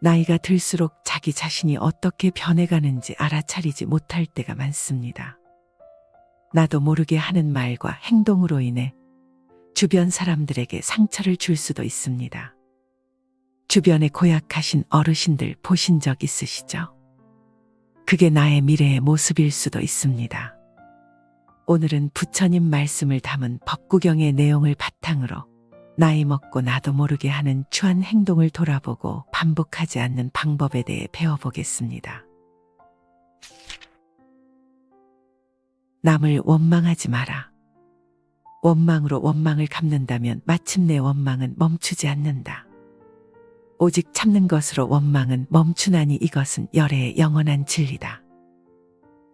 나이가 들수록 자기 자신이 어떻게 변해가는지 알아차리지 못할 때가 많습니다. 나도 모르게 하는 말과 행동으로 인해 주변 사람들에게 상처를 줄 수도 있습니다. 주변에 고약하신 어르신들 보신 적 있으시죠? 그게 나의 미래의 모습일 수도 있습니다. 오늘은 부처님 말씀을 담은 법구경의 내용을 바탕으로 나이 먹고 나도 모르게 하는 추한 행동을 돌아보고 반복하지 않는 방법에 대해 배워보겠습니다. 남을 원망하지 마라. 원망으로 원망을 갚는다면 마침내 원망은 멈추지 않는다. 오직 참는 것으로 원망은 멈추나니 이것은 열애의 영원한 진리다.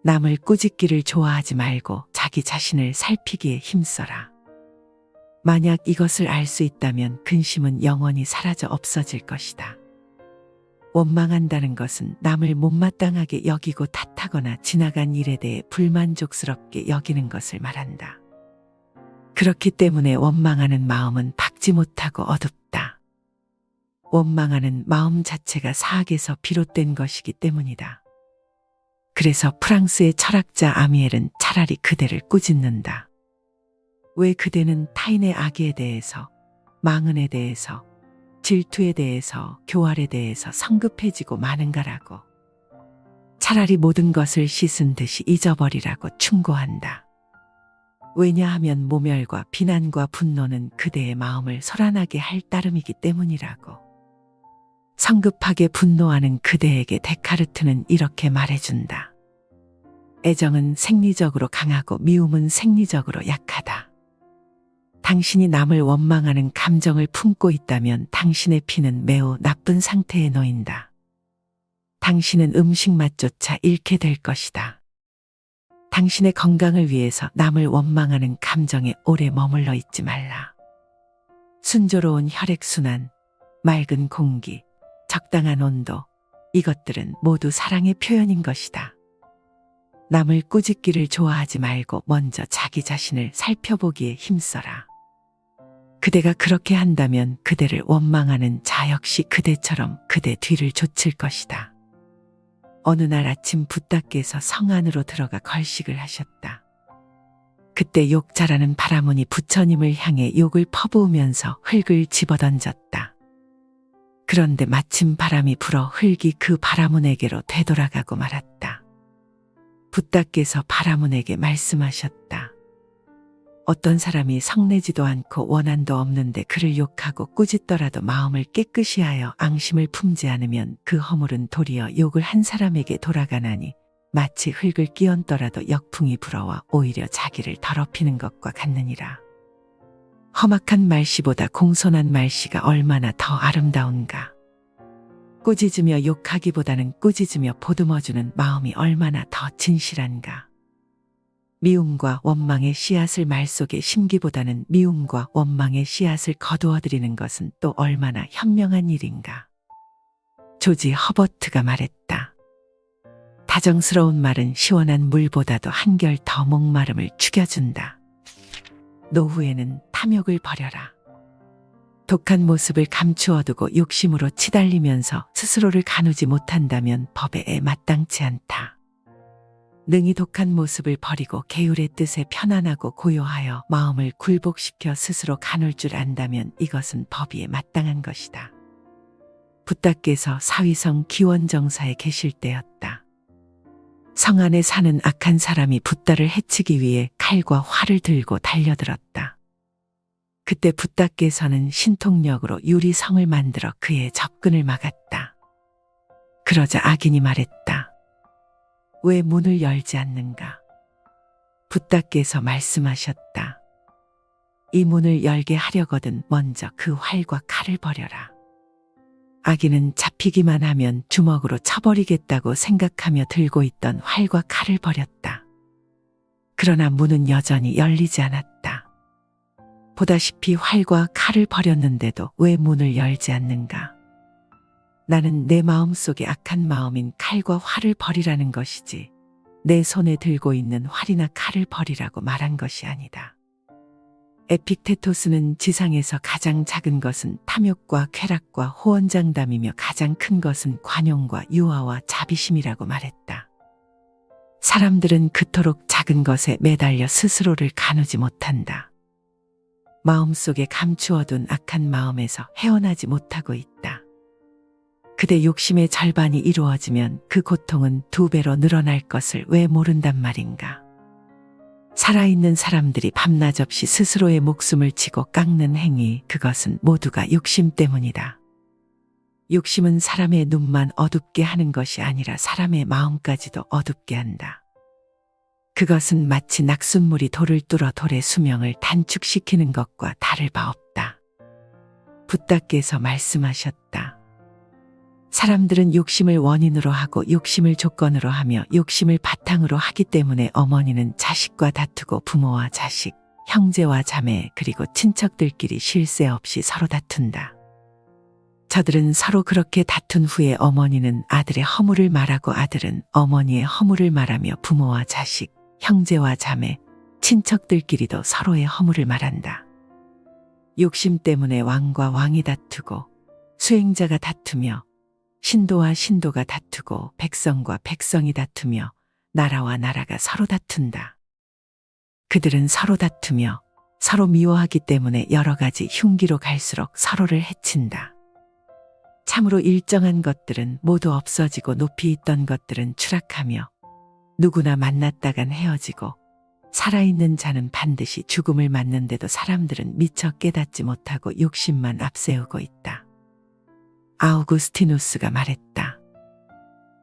남을 꾸짖기를 좋아하지 말고 자기 자신을 살피기에 힘써라. 만약 이것을 알 수 있다면 근심은 영원히 사라져 없어질 것이다. 원망한다는 것은 남을 못마땅하게 여기고 탓하거나 지나간 일에 대해 불만족스럽게 여기는 것을 말한다. 그렇기 때문에 원망하는 마음은 박지 못하고 어둡다. 원망하는 마음 자체가 사악에서 비롯된 것이기 때문이다. 그래서 프랑스의 철학자 아미엘은 차라리 그대를 꾸짖는다. 왜 그대는 타인의 악에 대해서, 망언에 대해서, 질투에 대해서, 교활에 대해서 성급해지고 마는가라고. 차라리 모든 것을 씻은 듯이 잊어버리라고 충고한다. 왜냐하면 모멸과 비난과 분노는 그대의 마음을 소란하게 할 따름이기 때문이라고. 성급하게 분노하는 그대에게 데카르트는 이렇게 말해준다. 애정은 생리적으로 강하고 미움은 생리적으로 약하다. 당신이 남을 원망하는 감정을 품고 있다면 당신의 피는 매우 나쁜 상태에 놓인다. 당신은 음식 맛조차 잃게 될 것이다. 당신의 건강을 위해서 남을 원망하는 감정에 오래 머물러 있지 말라. 순조로운 혈액순환, 맑은 공기, 적당한 온도, 이것들은 모두 사랑의 표현인 것이다. 남을 꾸짖기를 좋아하지 말고 먼저 자기 자신을 살펴보기에 힘써라. 그대가 그렇게 한다면 그대를 원망하는 자 역시 그대처럼 그대 뒤를 좇을 것이다. 어느 날 아침 붓다께서 성 안으로 들어가 걸식을 하셨다. 그때 욕 잘하는 바라문이 부처님을 향해 욕을 퍼부으면서 흙을 집어던졌다. 그런데 마침 바람이 불어 흙이 그 바라문에게로 되돌아가고 말았다. 붓다께서 바라문에게 말씀하셨다. 어떤 사람이 성내지도 않고 원한도 없는데 그를 욕하고 꾸짖더라도 마음을 깨끗이 하여 앙심을 품지 않으면 그 허물은 도리어 욕을 한 사람에게 돌아가나니 마치 흙을 끼얹더라도 역풍이 불어와 오히려 자기를 더럽히는 것과 같느니라. 험악한 말씨보다 공손한 말씨가 얼마나 더 아름다운가. 꾸짖으며 욕하기보다는 꾸짖으며 보듬어주는 마음이 얼마나 더 진실한가. 미움과 원망의 씨앗을 말 속에 심기보다는 미움과 원망의 씨앗을 거두어들이는 것은 또 얼마나 현명한 일인가. 조지 허버트가 말했다. 다정스러운 말은 시원한 물보다도 한결 더 목마름을 죽여준다. 노후에는 탐욕을 버려라. 독한 모습을 감추어두고 욕심으로 치달리면서 스스로를 가누지 못한다면 법에 마땅치 않다. 능히 독한 모습을 버리고 계율의 뜻에 편안하고 고요하여 마음을 굴복시켜 스스로 가눌 줄 안다면 이것은 법위에 마땅한 것이다. 붓다께서 사위성 기원정사에 계실 때였다. 성 안에 사는 악한 사람이 붓다를 해치기 위해 칼과 활을 들고 달려들었다. 그때 붓다께서는 신통력으로 유리성을 만들어 그의 접근을 막았다. 그러자 악인이 말했다. 왜 문을 열지 않는가? 붓다께서 말씀하셨다. 이 문을 열게 하려거든 먼저 그 활과 칼을 버려라. 악인은 잡히기만 하면 주먹으로 쳐버리겠다고 생각하며 들고 있던 활과 칼을 버렸다. 그러나 문은 여전히 열리지 않았다. 보다시피 활과 칼을 버렸는데도 왜 문을 열지 않는가? 나는 내 마음속에 악한 마음인 칼과 활을 버리라는 것이지 내 손에 들고 있는 활이나 칼을 버리라고 말한 것이 아니다. 에픽테토스는 지상에서 가장 작은 것은 탐욕과 쾌락과 호언장담이며 가장 큰 것은 관용과 유아와 자비심이라고 말했다. 사람들은 그토록 작은 것에 매달려 스스로를 가누지 못한다. 마음속에 감추어둔 악한 마음에서 헤어나지 못하고 있다. 그대 욕심의 절반이 이루어지면 그 고통은 2배로 늘어날 것을 왜 모른단 말인가. 살아있는 사람들이 밤낮 없이 스스로의 목숨을 치고 깎는 행위, 그것은 모두가 욕심 때문이다. 욕심은 사람의 눈만 어둡게 하는 것이 아니라 사람의 마음까지도 어둡게 한다. 그것은 마치 낙숫물이 돌을 뚫어 돌의 수명을 단축시키는 것과 다를 바 없다. 붓다께서 말씀하셨다. 사람들은 욕심을 원인으로 하고 욕심을 조건으로 하며 욕심을 바탕으로 하기 때문에 어머니는 자식과 다투고 부모와 자식, 형제와 자매 그리고 친척들끼리 쉴 새 없이 서로 다툰다. 저들은 서로 그렇게 다툰 후에 어머니는 아들의 허물을 말하고 아들은 어머니의 허물을 말하며 부모와 자식, 형제와 자매, 친척들끼리도 서로의 허물을 말한다. 욕심 때문에 왕과 왕이 다투고 수행자가 다투며 신도와 신도가 다투고 백성과 백성이 다투며 나라와 나라가 서로 다툰다. 그들은 서로 다투며 서로 미워하기 때문에 여러 가지 흉기로 갈수록 서로를 해친다. 참으로 일정한 것들은 모두 없어지고 높이 있던 것들은 추락하며 누구나 만났다간 헤어지고 살아있는 자는 반드시 죽음을 맞는데도 사람들은 미처 깨닫지 못하고 욕심만 앞세우고 있다. 아우구스티누스가 말했다.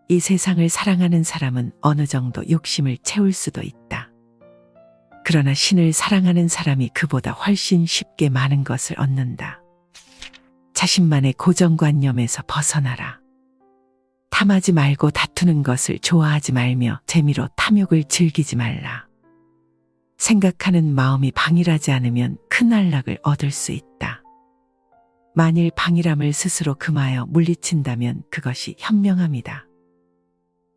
이 세상을 사랑하는 사람은 어느 정도 욕심을 채울 수도 있다. 그러나 신을 사랑하는 사람이 그보다 훨씬 쉽게 많은 것을 얻는다. 자신만의 고정관념에서 벗어나라. 탐하지 말고 다투는 것을 좋아하지 말며 재미로 탐욕을 즐기지 말라. 생각하는 마음이 방일하지 않으면 큰 안락을 얻을 수 있다. 만일 방일함을 스스로 금하여 물리친다면 그것이 현명함이다.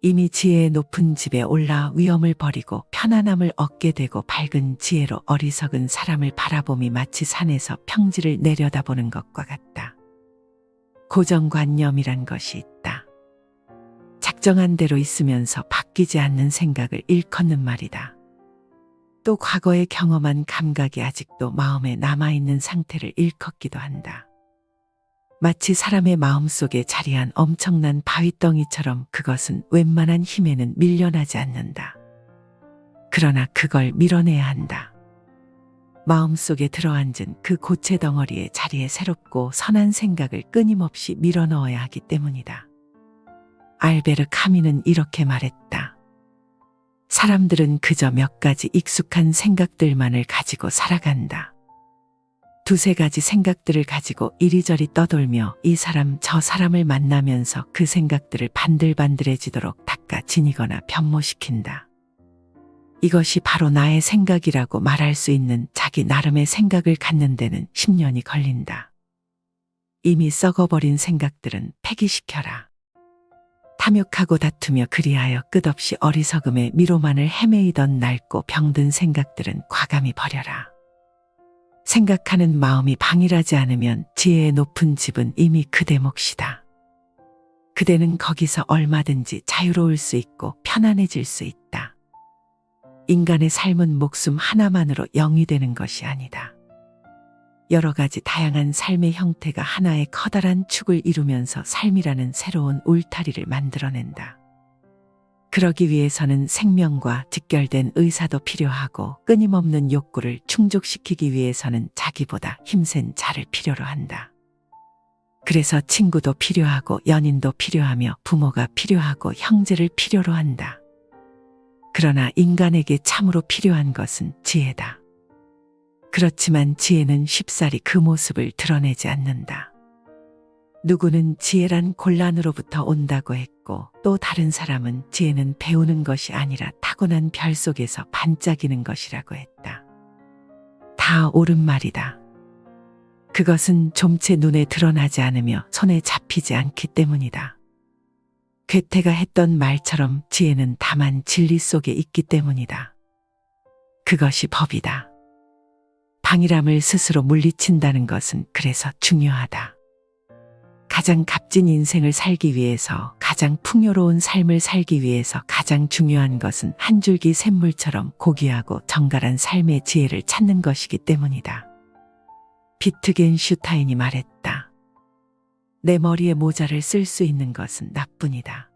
이미 지혜의 높은 집에 올라 위엄을 버리고 편안함을 얻게 되고 밝은 지혜로 어리석은 사람을 바라봄이 마치 산에서 평지를 내려다보는 것과 같다. 고정관념이란 것이 있다. 작정한 대로 있으면서 바뀌지 않는 생각을 일컫는 말이다. 또 과거에 경험한 감각이 아직도 마음에 남아있는 상태를 일컫기도 한다. 마치 사람의 마음속에 자리한 엄청난 바위덩이처럼 그것은 웬만한 힘에는 밀려나지 않는다. 그러나 그걸 밀어내야 한다. 마음속에 들어앉은 그 고체 덩어리의 자리에 새롭고 선한 생각을 끊임없이 밀어넣어야 하기 때문이다. 알베르 카미는 이렇게 말했다. 사람들은 그저 몇 가지 익숙한 생각들만을 가지고 살아간다. 2-3가지 생각들을 가지고 이리저리 떠돌며 이 사람 저 사람을 만나면서 그 생각들을 반들반들해지도록 닦아 지니거나 변모시킨다. 이것이 바로 나의 생각이라고 말할 수 있는 자기 나름의 생각을 갖는 데는 10년이 걸린다. 이미 썩어버린 생각들은 폐기시켜라. 탐욕하고 다투며 그리하여 끝없이 어리석음의 미로만을 헤매이던 낡고 병든 생각들은 과감히 버려라. 생각하는 마음이 방일하지 않으면 지혜의 높은 집은 이미 그대 몫이다. 그대는 거기서 얼마든지 자유로울 수 있고 편안해질 수 있다. 인간의 삶은 목숨 하나만으로 영이 되는 것이 아니다. 여러 가지 다양한 삶의 형태가 하나의 커다란 축을 이루면서 삶이라는 새로운 울타리를 만들어낸다. 그러기 위해서는 생명과 직결된 의사도 필요하고 끊임없는 욕구를 충족시키기 위해서는 자기보다 힘센 자를 필요로 한다. 그래서 친구도 필요하고 연인도 필요하며 부모가 필요하고 형제를 필요로 한다. 그러나 인간에게 참으로 필요한 것은 지혜다. 그렇지만 지혜는 쉽사리 그 모습을 드러내지 않는다. 누구는 지혜란 곤란으로부터 온다고 했고 또 다른 사람은 지혜는 배우는 것이 아니라 타고난 별 속에서 반짝이는 것이라고 했다. 다 옳은 말이다. 그것은 좀채 눈에 드러나지 않으며 손에 잡히지 않기 때문이다. 괴테가 했던 말처럼 지혜는 다만 진리 속에 있기 때문이다. 그것이 법이다. 방일함을 스스로 물리친다는 것은 그래서 중요하다. 가장 값진 인생을 살기 위해서, 가장 풍요로운 삶을 살기 위해서 가장 중요한 것은 한 줄기 샘물처럼 고귀하고 정갈한 삶의 지혜를 찾는 것이기 때문이다. 비트겐슈타인이 말했다. 내 머리에 모자를 쓸 수 있는 것은 나뿐이다.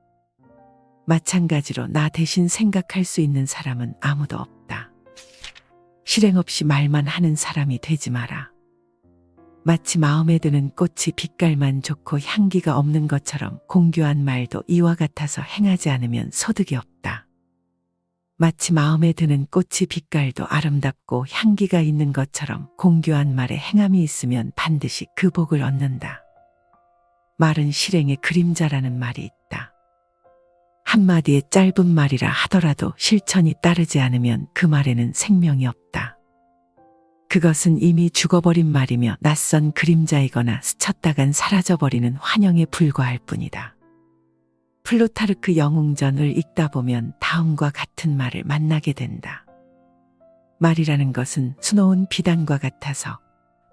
마찬가지로 나 대신 생각할 수 있는 사람은 아무도 없다. 실행 없이 말만 하는 사람이 되지 마라. 마치 마음에 드는 꽃이 빛깔만 좋고 향기가 없는 것처럼 공교한 말도 이와 같아서 행하지 않으면 소득이 없다. 마치 마음에 드는 꽃이 빛깔도 아름답고 향기가 있는 것처럼 공교한 말에 행함이 있으면 반드시 그 복을 얻는다. 말은 실행의 그림자라는 말이 있다. 한마디의 짧은 말이라 하더라도 실천이 따르지 않으면 그 말에는 생명이 없다. 그것은 이미 죽어버린 말이며 낯선 그림자이거나 스쳤다간 사라져버리는 환영에 불과할 뿐이다. 플루타르크 영웅전을 읽다 보면 다음과 같은 말을 만나게 된다. 말이라는 것은 수놓은 비단과 같아서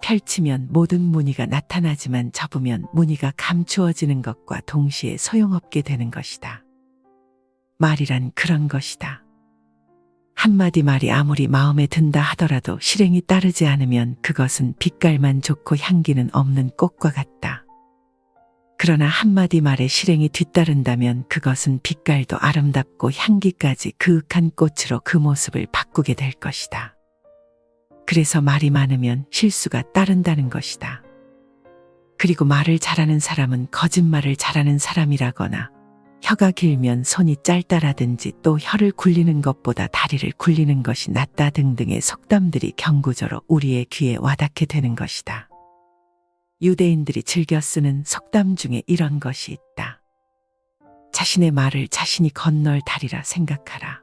펼치면 모든 무늬가 나타나지만 접으면 무늬가 감추어지는 것과 동시에 소용없게 되는 것이다. 말이란 그런 것이다. 한마디 말이 아무리 마음에 든다 하더라도 실행이 따르지 않으면 그것은 빛깔만 좋고 향기는 없는 꽃과 같다. 그러나 한마디 말에 실행이 뒤따른다면 그것은 빛깔도 아름답고 향기까지 그윽한 꽃으로 그 모습을 바꾸게 될 것이다. 그래서 말이 많으면 실수가 따른다는 것이다. 그리고 말을 잘하는 사람은 거짓말을 잘하는 사람이라거나 혀가 길면 손이 짧다라든지 또 혀를 굴리는 것보다 다리를 굴리는 것이 낫다 등등의 속담들이 경구저로 우리의 귀에 와닿게 되는 것이다. 유대인들이 즐겨 쓰는 속담 중에 이런 것이 있다. 자신의 말을 자신이 건널 다리라 생각하라.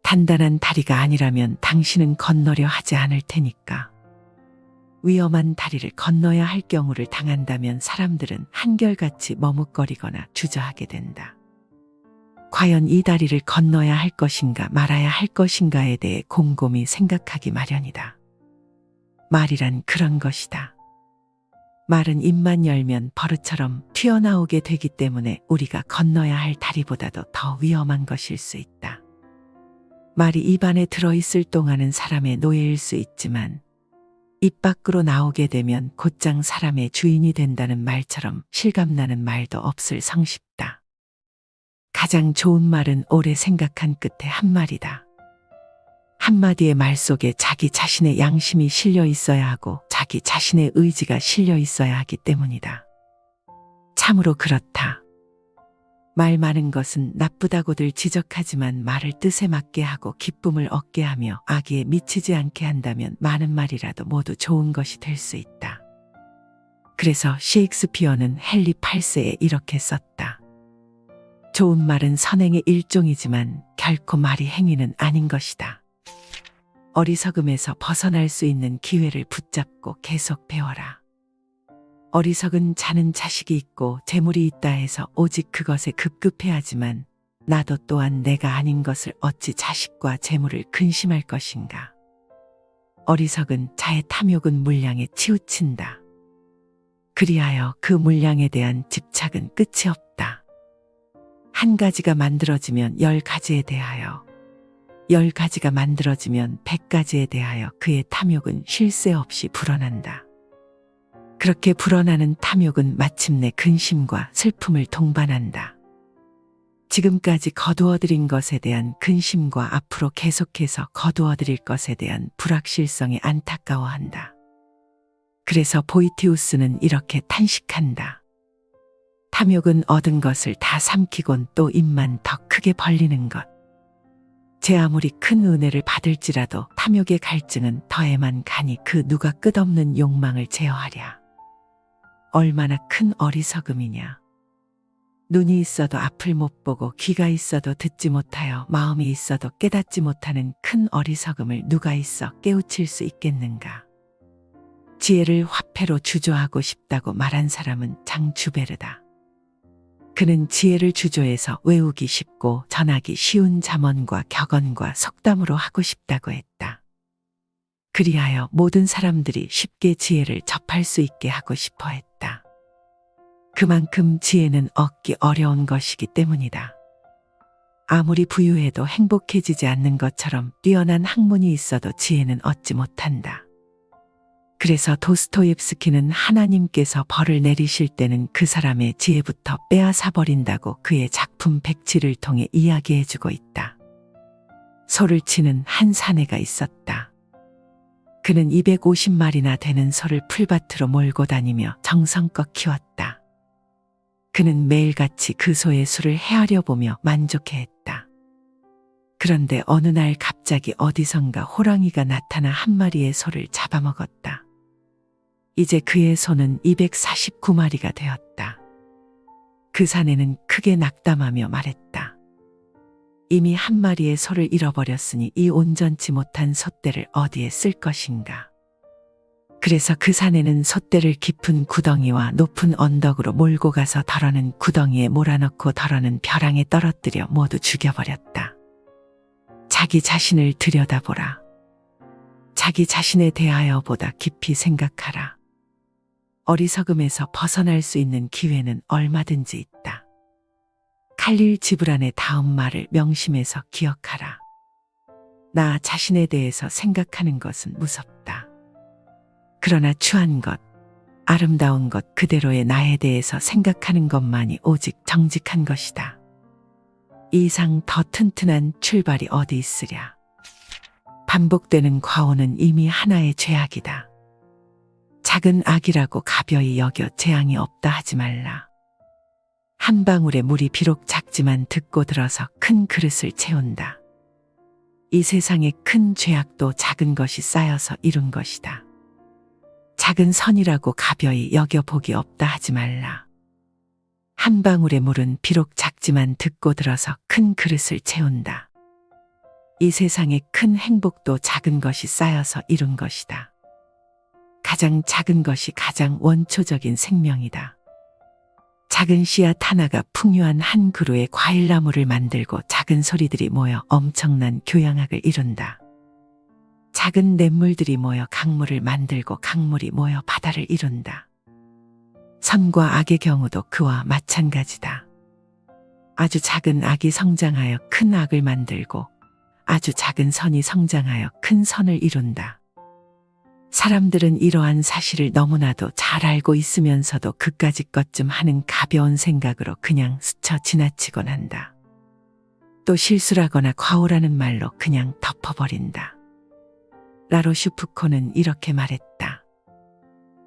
단단한 다리가 아니라면 당신은 건너려 하지 않을 테니까. 위험한 다리를 건너야 할 경우를 당한다면 사람들은 한결같이 머뭇거리거나 주저하게 된다. 과연 이 다리를 건너야 할 것인가 말아야 할 것인가에 대해 곰곰이 생각하기 마련이다. 말이란 그런 것이다. 말은 입만 열면 버릇처럼 튀어나오게 되기 때문에 우리가 건너야 할 다리보다도 더 위험한 것일 수 있다. 말이 입 안에 들어있을 동안은 사람의 노예일 수 있지만 입 밖으로 나오게 되면 곧장 사람의 주인이 된다는 말처럼 실감나는 말도 없을 성쉽다. 가장 좋은 말은 오래 생각한 끝에 한 말이다. 한마디의 말 속에 자기 자신의 양심이 실려 있어야 하고 자기 자신의 의지가 실려 있어야 하기 때문이다. 참으로 그렇다. 말 많은 것은 나쁘다고들 지적하지만 말을 뜻에 맞게 하고 기쁨을 얻게 하며 악의에 미치지 않게 한다면 많은 말이라도 모두 좋은 것이 될 수 있다. 그래서 셰익스피어는 헨리 8세에 이렇게 썼다. 좋은 말은 선행의 일종이지만 결코 말이 행위는 아닌 것이다. 어리석음에서 벗어날 수 있는 기회를 붙잡고 계속 배워라. 어리석은 자는 자식이 있고 재물이 있다 해서 오직 그것에 급급해하지만 나도 또한 내가 아닌 것을 어찌 자식과 재물을 근심할 것인가. 어리석은 자의 탐욕은 물량에 치우친다. 그리하여 그 물량에 대한 집착은 끝이 없다. 한 가지가 만들어지면 10가지에 대하여, 10가지가 만들어지면 100가지에 대하여 그의 탐욕은 쉴 새 없이 불어난다. 그렇게 불어나는 탐욕은 마침내 근심과 슬픔을 동반한다. 지금까지 거두어들인 것에 대한 근심과 앞으로 계속해서 거두어들일 것에 대한 불확실성에 안타까워한다. 그래서 보이티우스는 이렇게 탄식한다. 탐욕은 얻은 것을 다 삼키곤 또 입만 더 크게 벌리는 것. 제 아무리 큰 은혜를 받을지라도 탐욕의 갈증은 더해만 가니 그 누가 끝없는 욕망을 제어하랴. 얼마나 큰 어리석음이냐. 눈이 있어도 앞을 못 보고 귀가 있어도 듣지 못하여 마음이 있어도 깨닫지 못하는 큰 어리석음을 누가 있어 깨우칠 수 있겠는가. 지혜를 화폐로 주조하고 싶다고 말한 사람은 장주베르다. 그는 지혜를 주조해서 외우기 쉽고 전하기 쉬운 잠언과 격언과 속담으로 하고 싶다고 했다. 그리하여 모든 사람들이 쉽게 지혜를 접할 수 있게 하고 싶어 했다. 그만큼 지혜는 얻기 어려운 것이기 때문이다. 아무리 부유해도 행복해지지 않는 것처럼 뛰어난 학문이 있어도 지혜는 얻지 못한다. 그래서 도스토옙스키는 하나님께서 벌을 내리실 때는 그 사람의 지혜부터 빼앗아 버린다고 그의 작품 백지를 통해 이야기해주고 있다. 소를 치는 한 사내가 있었다. 그는 250마리나 되는 소를 풀밭으로 몰고 다니며 정성껏 키웠다. 그는 매일같이 그 소의 수를 헤아려 보며 만족해했다. 그런데 어느 날 갑자기 어디선가 호랑이가 나타나 한 마리의 소를 잡아먹었다. 이제 그의 소는 249마리가 되었다. 그 사내는 크게 낙담하며 말했다. 이미 한 마리의 소를 잃어버렸으니 이 온전치 못한 솥대를 어디에 쓸 것인가. 그래서 그 사내는 솥대를 깊은 구덩이와 높은 언덕으로 몰고 가서 덜어는 구덩이에 몰아넣고 덜어는 벼랑에 떨어뜨려 모두 죽여버렸다. 자기 자신을 들여다보라. 자기 자신에 대하여 보다 깊이 생각하라. 어리석음에서 벗어날 수 있는 기회는 얼마든지 있다. 칼릴 지브란의 다음 말을 명심해서 기억하라. 나 자신에 대해서 생각하는 것은 무섭다. 그러나 추한 것, 아름다운 것 그대로의 나에 대해서 생각하는 것만이 오직 정직한 것이다. 이 이상 더 튼튼한 출발이 어디 있으랴. 반복되는 과오는 이미 하나의 죄악이다. 작은 악이라고 가벼이 여겨 재앙이 없다 하지 말라. 한 방울의 물이 비록 작지만 듣고 들어서 큰 그릇을 채운다. 이 세상의 큰 죄악도 작은 것이 쌓여서 이룬 것이다. 작은 선이라고 가벼이 여겨 복이 없다 하지 말라. 한 방울의 물은 비록 작지만 듣고 들어서 큰 그릇을 채운다. 이 세상의 큰 행복도 작은 것이 쌓여서 이룬 것이다. 가장 작은 것이 가장 원초적인 생명이다. 작은 씨앗 하나가 풍요한 한 그루의 과일나무를 만들고 작은 소리들이 모여 엄청난 교양학을 이룬다. 작은 냇물들이 모여 강물을 만들고 강물이 모여 바다를 이룬다. 선과 악의 경우도 그와 마찬가지다. 아주 작은 악이 성장하여 큰 악을 만들고 아주 작은 선이 성장하여 큰 선을 이룬다. 사람들은 이러한 사실을 너무나도 잘 알고 있으면서도 그까짓 것 좀 하는 가벼운 생각으로 그냥 스쳐 지나치곤 한다. 또 실수라거나 과오라는 말로 그냥 덮어버린다. 라로슈프코는 이렇게 말했다.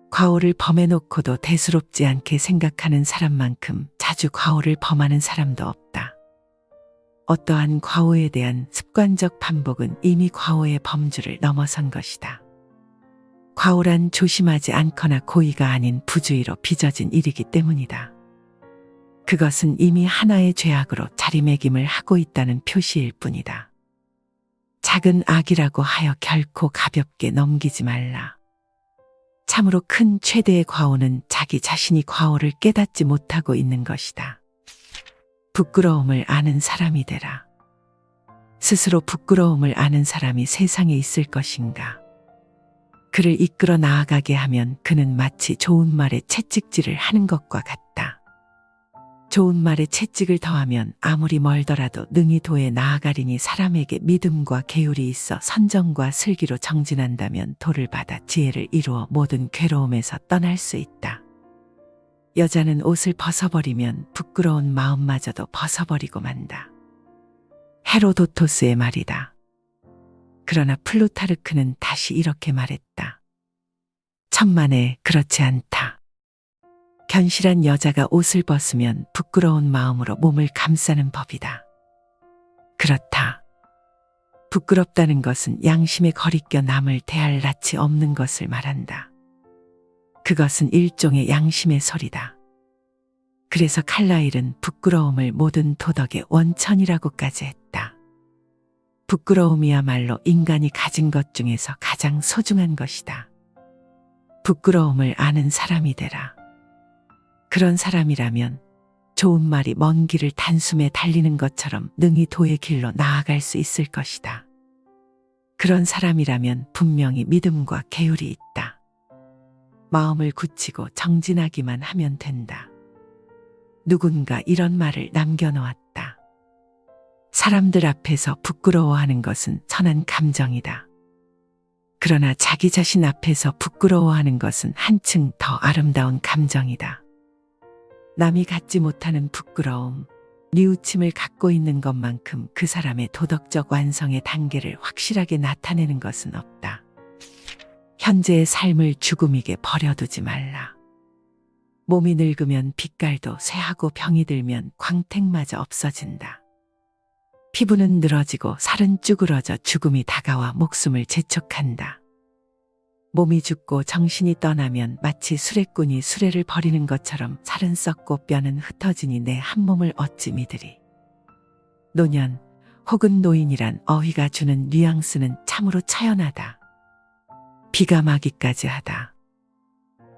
과오를 범해놓고도 대수롭지 않게 생각하는 사람만큼 자주 과오를 범하는 사람도 없다. 어떠한 과오에 대한 습관적 반복은 이미 과오의 범주를 넘어선 것이다. 과오란 조심하지 않거나 고의가 아닌 부주의로 빚어진 일이기 때문이다. 그것은 이미 하나의 죄악으로 자리매김을 하고 있다는 표시일 뿐이다. 작은 악이라고 하여 결코 가볍게 넘기지 말라. 참으로 큰 최대의 과오는 자기 자신이 과오를 깨닫지 못하고 있는 것이다. 부끄러움을 아는 사람이 되라. 스스로 부끄러움을 아는 사람이 세상에 있을 것인가. 그를 이끌어 나아가게 하면 그는 마치 좋은 말에 채찍질을 하는 것과 같다. 좋은 말에 채찍을 더하면 아무리 멀더라도 능히 도에 나아가리니 사람에게 믿음과 계율이 있어 선정과 슬기로 정진한다면 도를 받아 지혜를 이루어 모든 괴로움에서 떠날 수 있다. 여자는 옷을 벗어버리면 부끄러운 마음마저도 벗어버리고 만다. 헤로도토스의 말이다. 그러나 플루타르크는 다시 이렇게 말했다. 천만에 그렇지 않다. 견실한 여자가 옷을 벗으면 부끄러운 마음으로 몸을 감싸는 법이다. 그렇다. 부끄럽다는 것은 양심에 거리껴 남을 대할 낯이 없는 것을 말한다. 그것은 일종의 양심의 소리다. 그래서 칼라일은 부끄러움을 모든 도덕의 원천이라고까지 했다. 부끄러움이야말로 인간이 가진 것 중에서 가장 소중한 것이다. 부끄러움을 아는 사람이 되라. 그런 사람이라면 좋은 말이 먼 길을 단숨에 달리는 것처럼 능히 도의 길로 나아갈 수 있을 것이다. 그런 사람이라면 분명히 믿음과 계율이 있다. 마음을 굳히고 정진하기만 하면 된다. 누군가 이런 말을 남겨놓았다. 사람들 앞에서 부끄러워하는 것은 선한 감정이다. 그러나 자기 자신 앞에서 부끄러워하는 것은 한층 더 아름다운 감정이다. 남이 갖지 못하는 부끄러움, 뉘우침을 갖고 있는 것만큼 그 사람의 도덕적 완성의 단계를 확실하게 나타내는 것은 없다. 현재의 삶을 죽음에게 버려두지 말라. 몸이 늙으면 빛깔도 쇠하고 병이 들면 광택마저 없어진다. 피부는 늘어지고 살은 쭈그러져 죽음이 다가와 목숨을 재촉한다. 몸이 죽고 정신이 떠나면 마치 수레꾼이 수레를 버리는 것처럼 살은 썩고 뼈는 흩어지니 내 한 몸을 어찌 믿으리. 노년 혹은 노인이란 어휘가 주는 뉘앙스는 참으로 처연하다. 비가 마기까지 하다.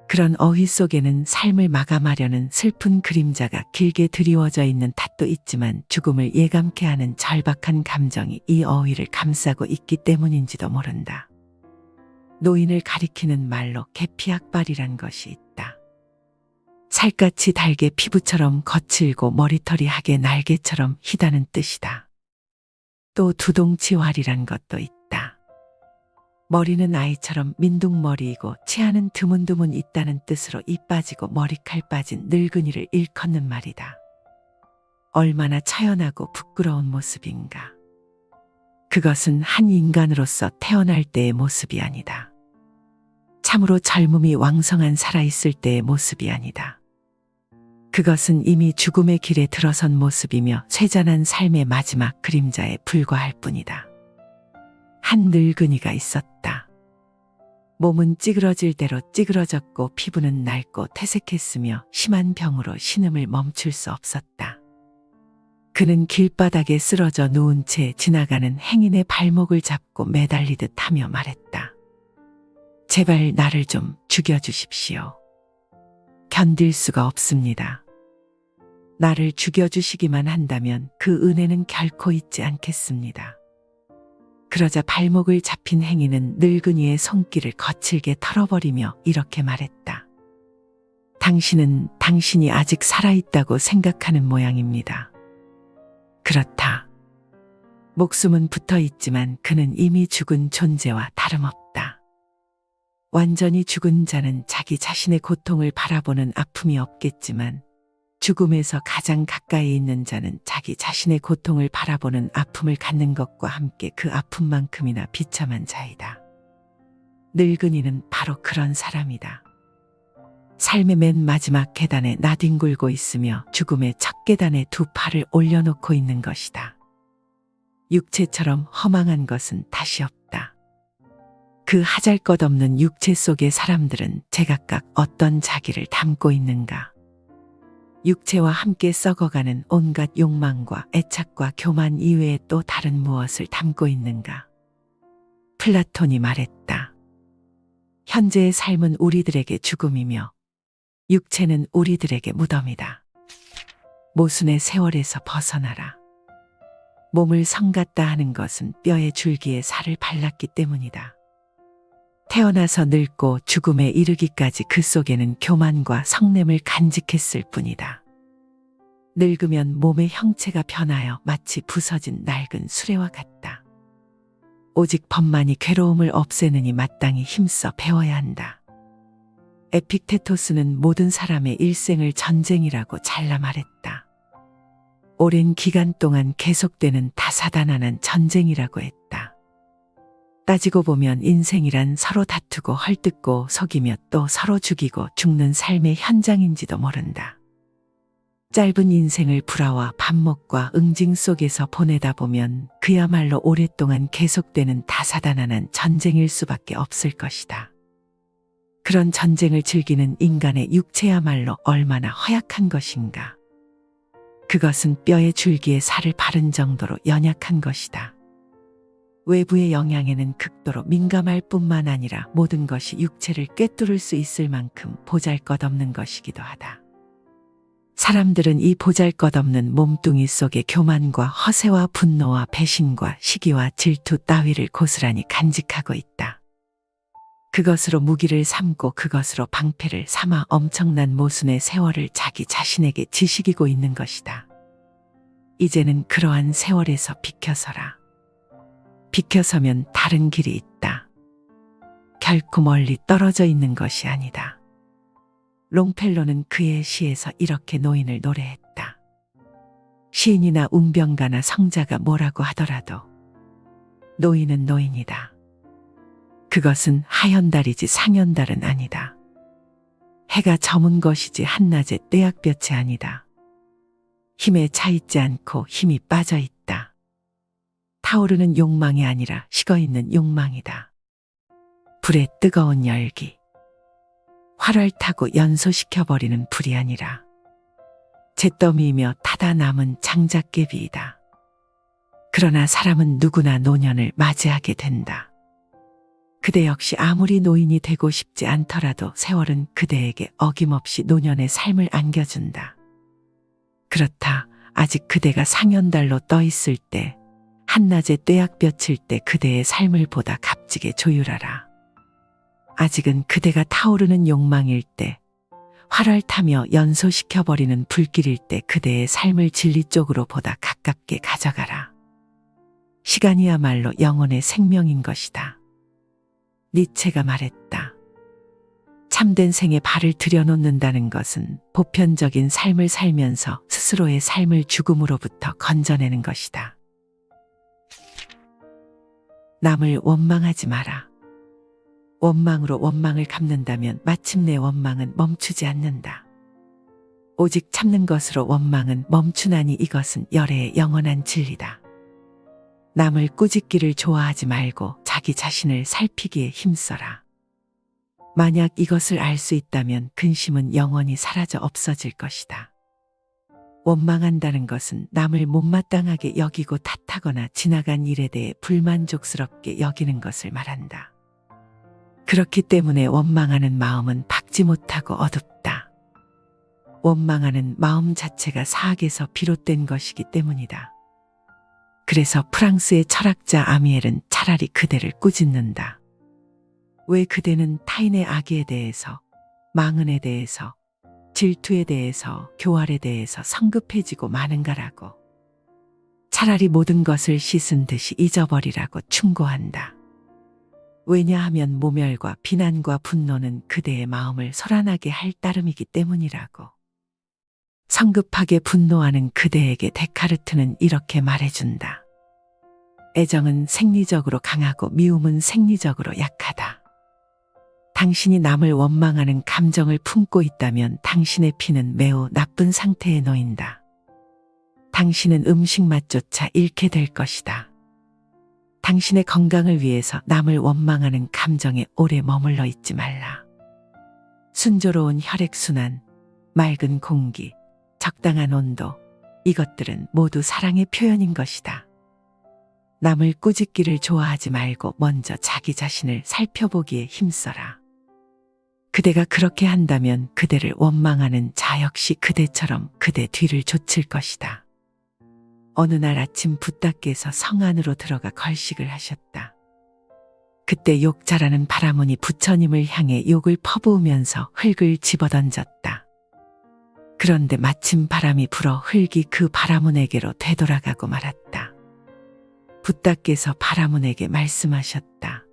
그런 어휘 속에는 삶을 마감하려는 슬픈 그림자가 길게 드리워져 있는 탓도 있지만 죽음을 예감케 하는 절박한 감정이 이 어휘를 감싸고 있기 때문인지도 모른다. 노인을 가리키는 말로 계피약발이란 것이 있다. 살갗이 달게 피부처럼 거칠고 머리털이 하게 날개처럼 희다는 뜻이다. 또 두동치활이란 것도 있다. 머리는 아이처럼 민둥머리이고 치아는 드문드문 있다는 뜻으로 이 빠지고 머리칼 빠진 늙은이를 일컫는 말이다. 얼마나 처연하고 부끄러운 모습인가. 그것은 한 인간으로서 태어날 때의 모습이 아니다. 참으로 젊음이 왕성한 살아있을 때의 모습이 아니다. 그것은 이미 죽음의 길에 들어선 모습이며 쇠잔한 삶의 마지막 그림자에 불과할 뿐이다. 한 늙은이가 있었다. 몸은 찌그러질 대로 찌그러졌고 피부는 낡고 퇴색했으며 심한 병으로 신음을 멈출 수 없었다. 그는 길바닥에 쓰러져 누운 채 지나가는 행인의 발목을 잡고 매달리듯 하며 말했다. 제발 나를 좀 죽여주십시오. 견딜 수가 없습니다. 나를 죽여주시기만 한다면 그 은혜는 결코 잊지 않겠습니다. 그러자 발목을 잡힌 행인은 늙은이의 손길을 거칠게 털어버리며 이렇게 말했다. 당신은 당신이 아직 살아있다고 생각하는 모양입니다. 그렇다. 목숨은 붙어 있지만 그는 이미 죽은 존재와 다름없다. 완전히 죽은 자는 자기 자신의 고통을 바라보는 아픔이 없겠지만 죽음에서 가장 가까이 있는 자는 자기 자신의 고통을 바라보는 아픔을 갖는 것과 함께 그 아픔만큼이나 비참한 자이다. 늙은이는 바로 그런 사람이다. 삶의 맨 마지막 계단에 나뒹굴고 있으며 죽음의 첫 계단에 두 팔을 올려놓고 있는 것이다. 육체처럼 허망한 것은 다시 없다. 그 하잘것없는 육체 속의 사람들은 제각각 어떤 자기를 담고 있는가. 육체와 함께 썩어가는 온갖 욕망과 애착과 교만 이외에 또 다른 무엇을 담고 있는가? 플라톤이 말했다. 현재의 삶은 우리들에게 죽음이며 육체는 우리들에게 무덤이다. 모순의 세월에서 벗어나라. 몸을 성 같다 하는 것은 뼈의 줄기에 살을 발랐기 때문이다. 태어나서 늙고 죽음에 이르기까지 그 속에는 교만과 성냄을 간직했을 뿐이다. 늙으면 몸의 형체가 변하여 마치 부서진 낡은 수레와 같다. 오직 법만이 괴로움을 없애느니 마땅히 힘써 배워야 한다. 에픽테토스는 모든 사람의 일생을 전쟁이라고 잘라 말했다. 오랜 기간 동안 계속되는 다사다난한 전쟁이라고 했다. 따지고 보면 인생이란 서로 다투고 헐뜯고 속이며 또 서로 죽이고 죽는 삶의 현장인지도 모른다. 짧은 인생을 불화와 반목과 응징 속에서 보내다 보면 그야말로 오랫동안 계속되는 다사다난한 전쟁일 수밖에 없을 것이다. 그런 전쟁을 즐기는 인간의 육체야말로 얼마나 허약한 것인가. 그것은 뼈의 줄기에 살을 바른 정도로 연약한 것이다. 외부의 영향에는 극도로 민감할 뿐만 아니라 모든 것이 육체를 꿰뚫을 수 있을 만큼 보잘것없는 것이기도 하다. 사람들은 이 보잘것없는 몸뚱이 속에 교만과 허세와 분노와 배신과 시기와 질투 따위를 고스란히 간직하고 있다. 그것으로 무기를 삼고 그것으로 방패를 삼아 엄청난 모순의 세월을 자기 자신에게 지식이고 있는 것이다. 이제는 그러한 세월에서 비켜서라. 비켜서면 다른 길이 있다. 결코 멀리 떨어져 있는 것이 아니다. 롱펠로는 그의 시에서 이렇게 노인을 노래했다. 시인이나 웅병가나 성자가 뭐라고 하더라도 노인은 노인이다. 그것은 하연달이지 상연달은 아니다. 해가 저문 것이지 한낮의 떼약볕이 아니다. 힘에 차있지 않고 힘이 빠져 있다. 타오르는 욕망이 아니라 식어있는 욕망이다. 불의 뜨거운 열기. 활을 타고 연소시켜버리는 불이 아니라 잿더미이며 타다 남은 장작개비이다. 그러나 사람은 누구나 노년을 맞이하게 된다. 그대 역시 아무리 노인이 되고 싶지 않더라도 세월은 그대에게 어김없이 노년의 삶을 안겨준다. 그렇다. 아직 그대가 상연달로 떠있을 때, 한낮에 떼약볕일 때 그대의 삶을 보다 값지게 조율하라. 아직은 그대가 타오르는 욕망일 때, 활을 타며 연소시켜버리는 불길일 때 그대의 삶을 진리 쪽으로 보다 가깝게 가져가라. 시간이야말로 영혼의 생명인 것이다. 니체가 말했다. 참된 생에 발을 들여놓는다는 것은 보편적인 삶을 살면서 스스로의 삶을 죽음으로부터 건져내는 것이다. 남을 원망하지 마라. 원망으로 원망을 갚는다면 마침내 원망은 멈추지 않는다. 오직 참는 것으로 원망은 멈추나니 이것은 열애의 영원한 진리다. 남을 꾸짖기를 좋아하지 말고 자기 자신을 살피기에 힘써라. 만약 이것을 알 수 있다면 근심은 영원히 사라져 없어질 것이다. 원망한다는 것은 남을 못마땅하게 여기고 탓하거나 지나간 일에 대해 불만족스럽게 여기는 것을 말한다. 그렇기 때문에 원망하는 마음은 박지 못하고 어둡다. 원망하는 마음 자체가 사악에서 비롯된 것이기 때문이다. 그래서 프랑스의 철학자 아미엘은 차라리 그대를 꾸짖는다. 왜 그대는 타인의 악에 대해서, 망언에 대해서, 질투에 대해서, 교활에 대해서 성급해지고 마는가라고. 차라리 모든 것을 씻은 듯이 잊어버리라고 충고한다. 왜냐하면 모멸과 비난과 분노는 그대의 마음을 소란하게 할 따름이기 때문이라고. 성급하게 분노하는 그대에게 데카르트는 이렇게 말해준다. 애정은 생리적으로 강하고 미움은 생리적으로 약하다. 당신이 남을 원망하는 감정을 품고 있다면 당신의 피는 매우 나쁜 상태에 놓인다. 당신은 음식 맛조차 잃게 될 것이다. 당신의 건강을 위해서 남을 원망하는 감정에 오래 머물러 있지 말라. 순조로운 혈액순환, 맑은 공기, 적당한 온도, 이것들은 모두 사랑의 표현인 것이다. 남을 꾸짖기를 좋아하지 말고 먼저 자기 자신을 살펴보기에 힘써라. 그대가 그렇게 한다면 그대를 원망하는 자 역시 그대처럼 그대 뒤를 좇을 것이다. 어느 날 아침 붓다께서 성 안으로 들어가 걸식을 하셨다. 그때 욕 잘하는 바라문이 부처님을 향해 욕을 퍼부으면서 흙을 집어던졌다. 그런데 마침 바람이 불어 흙이 그 바라문에게로 되돌아가고 말았다. 붓다께서 바라문에게 말씀하셨다.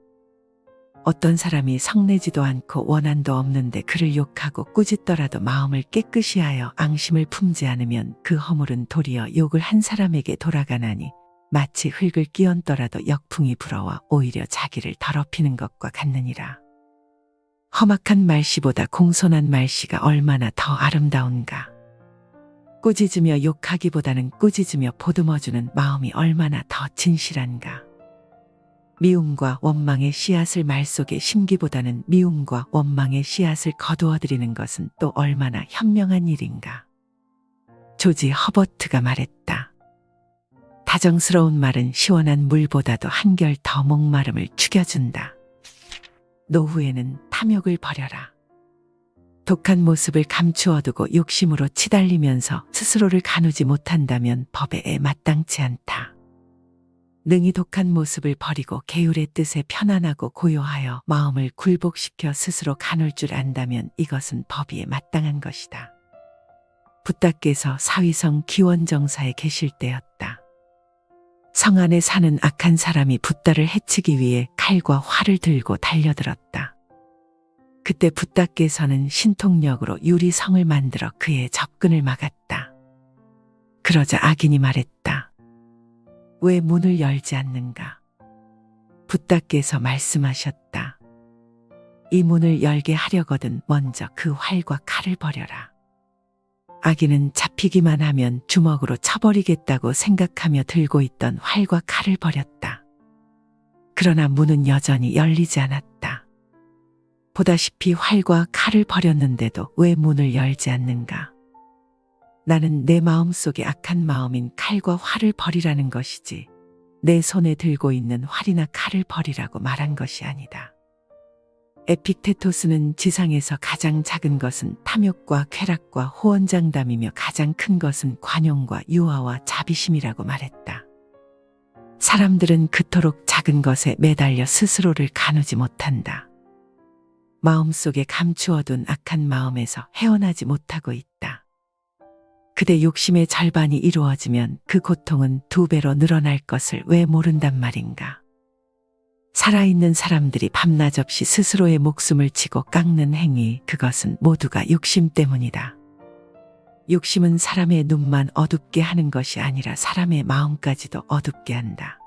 어떤 사람이 성내지도 않고 원한도 없는데 그를 욕하고 꾸짖더라도 마음을 깨끗이 하여 앙심을 품지 않으면 그 허물은 도리어 욕을 한 사람에게 돌아가나니 마치 흙을 끼얹더라도 역풍이 불어와 오히려 자기를 더럽히는 것과 같느니라. 험악한 말씨보다 공손한 말씨가 얼마나 더 아름다운가. 꾸짖으며 욕하기보다는 꾸짖으며 보듬어주는 마음이 얼마나 더 진실한가. 미움과 원망의 씨앗을 말 속에 심기보다는 미움과 원망의 씨앗을 거두어들이는 것은 또 얼마나 현명한 일인가. 조지 허버트가 말했다. 다정스러운 말은 시원한 물보다도 한결 더 목마름을 죽여준다. 노후에는 탐욕을 버려라. 독한 모습을 감추어두고 욕심으로 치달리면서 스스로를 가누지 못한다면 법에 마땅치 않다. 능히 독한 모습을 버리고 계율의 뜻에 편안하고 고요하여 마음을 굴복시켜 스스로 가눌 줄 안다면 이것은 법위에 마땅한 것이다. 붓다께서 사위성 기원정사에 계실 때였다. 성 안에 사는 악한 사람이 붓다를 해치기 위해 칼과 활을 들고 달려들었다. 그때 붓다께서는 신통력으로 유리성을 만들어 그의 접근을 막았다. 그러자 악인이 말했다. 왜 문을 열지 않는가? 붓다께서 말씀하셨다. 이 문을 열게 하려거든 먼저 그 활과 칼을 버려라. 악인은 잡히기만 하면 주먹으로 쳐버리겠다고 생각하며 들고 있던 활과 칼을 버렸다. 그러나 문은 여전히 열리지 않았다. 보다시피 활과 칼을 버렸는데도 왜 문을 열지 않는가? 나는 내 마음속에 악한 마음인 칼과 활을 버리라는 것이지 내 손에 들고 있는 활이나 칼을 버리라고 말한 것이 아니다. 에픽테토스는 지상에서 가장 작은 것은 탐욕과 쾌락과 호언장담이며 가장 큰 것은 관용과 유아와 자비심이라고 말했다. 사람들은 그토록 작은 것에 매달려 스스로를 가누지 못한다. 마음속에 감추어둔 악한 마음에서 헤어나지 못하고 있다. 그대 욕심의 절반이 이루어지면 그 고통은 2배로 늘어날 것을 왜 모른단 말인가. 살아있는 사람들이 밤낮 없이 스스로의 목숨을 치고 깎는 행위, 그것은 모두가 욕심 때문이다. 욕심은 사람의 눈만 어둡게 하는 것이 아니라 사람의 마음까지도 어둡게 한다.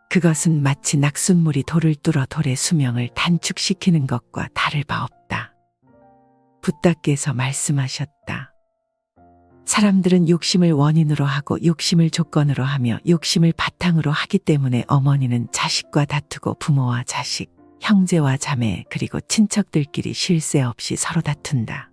그것은 마치 낙숫물이 돌을 뚫어 돌의 수명을 단축시키는 것과 다를 바 없다. 붓다께서 말씀하셨다. 사람들은 욕심을 원인으로 하고 욕심을 조건으로 하며 욕심을 바탕으로 하기 때문에 어머니는 자식과 다투고 부모와 자식, 형제와 자매 그리고 친척들끼리 쉴 새 없이 서로 다툰다.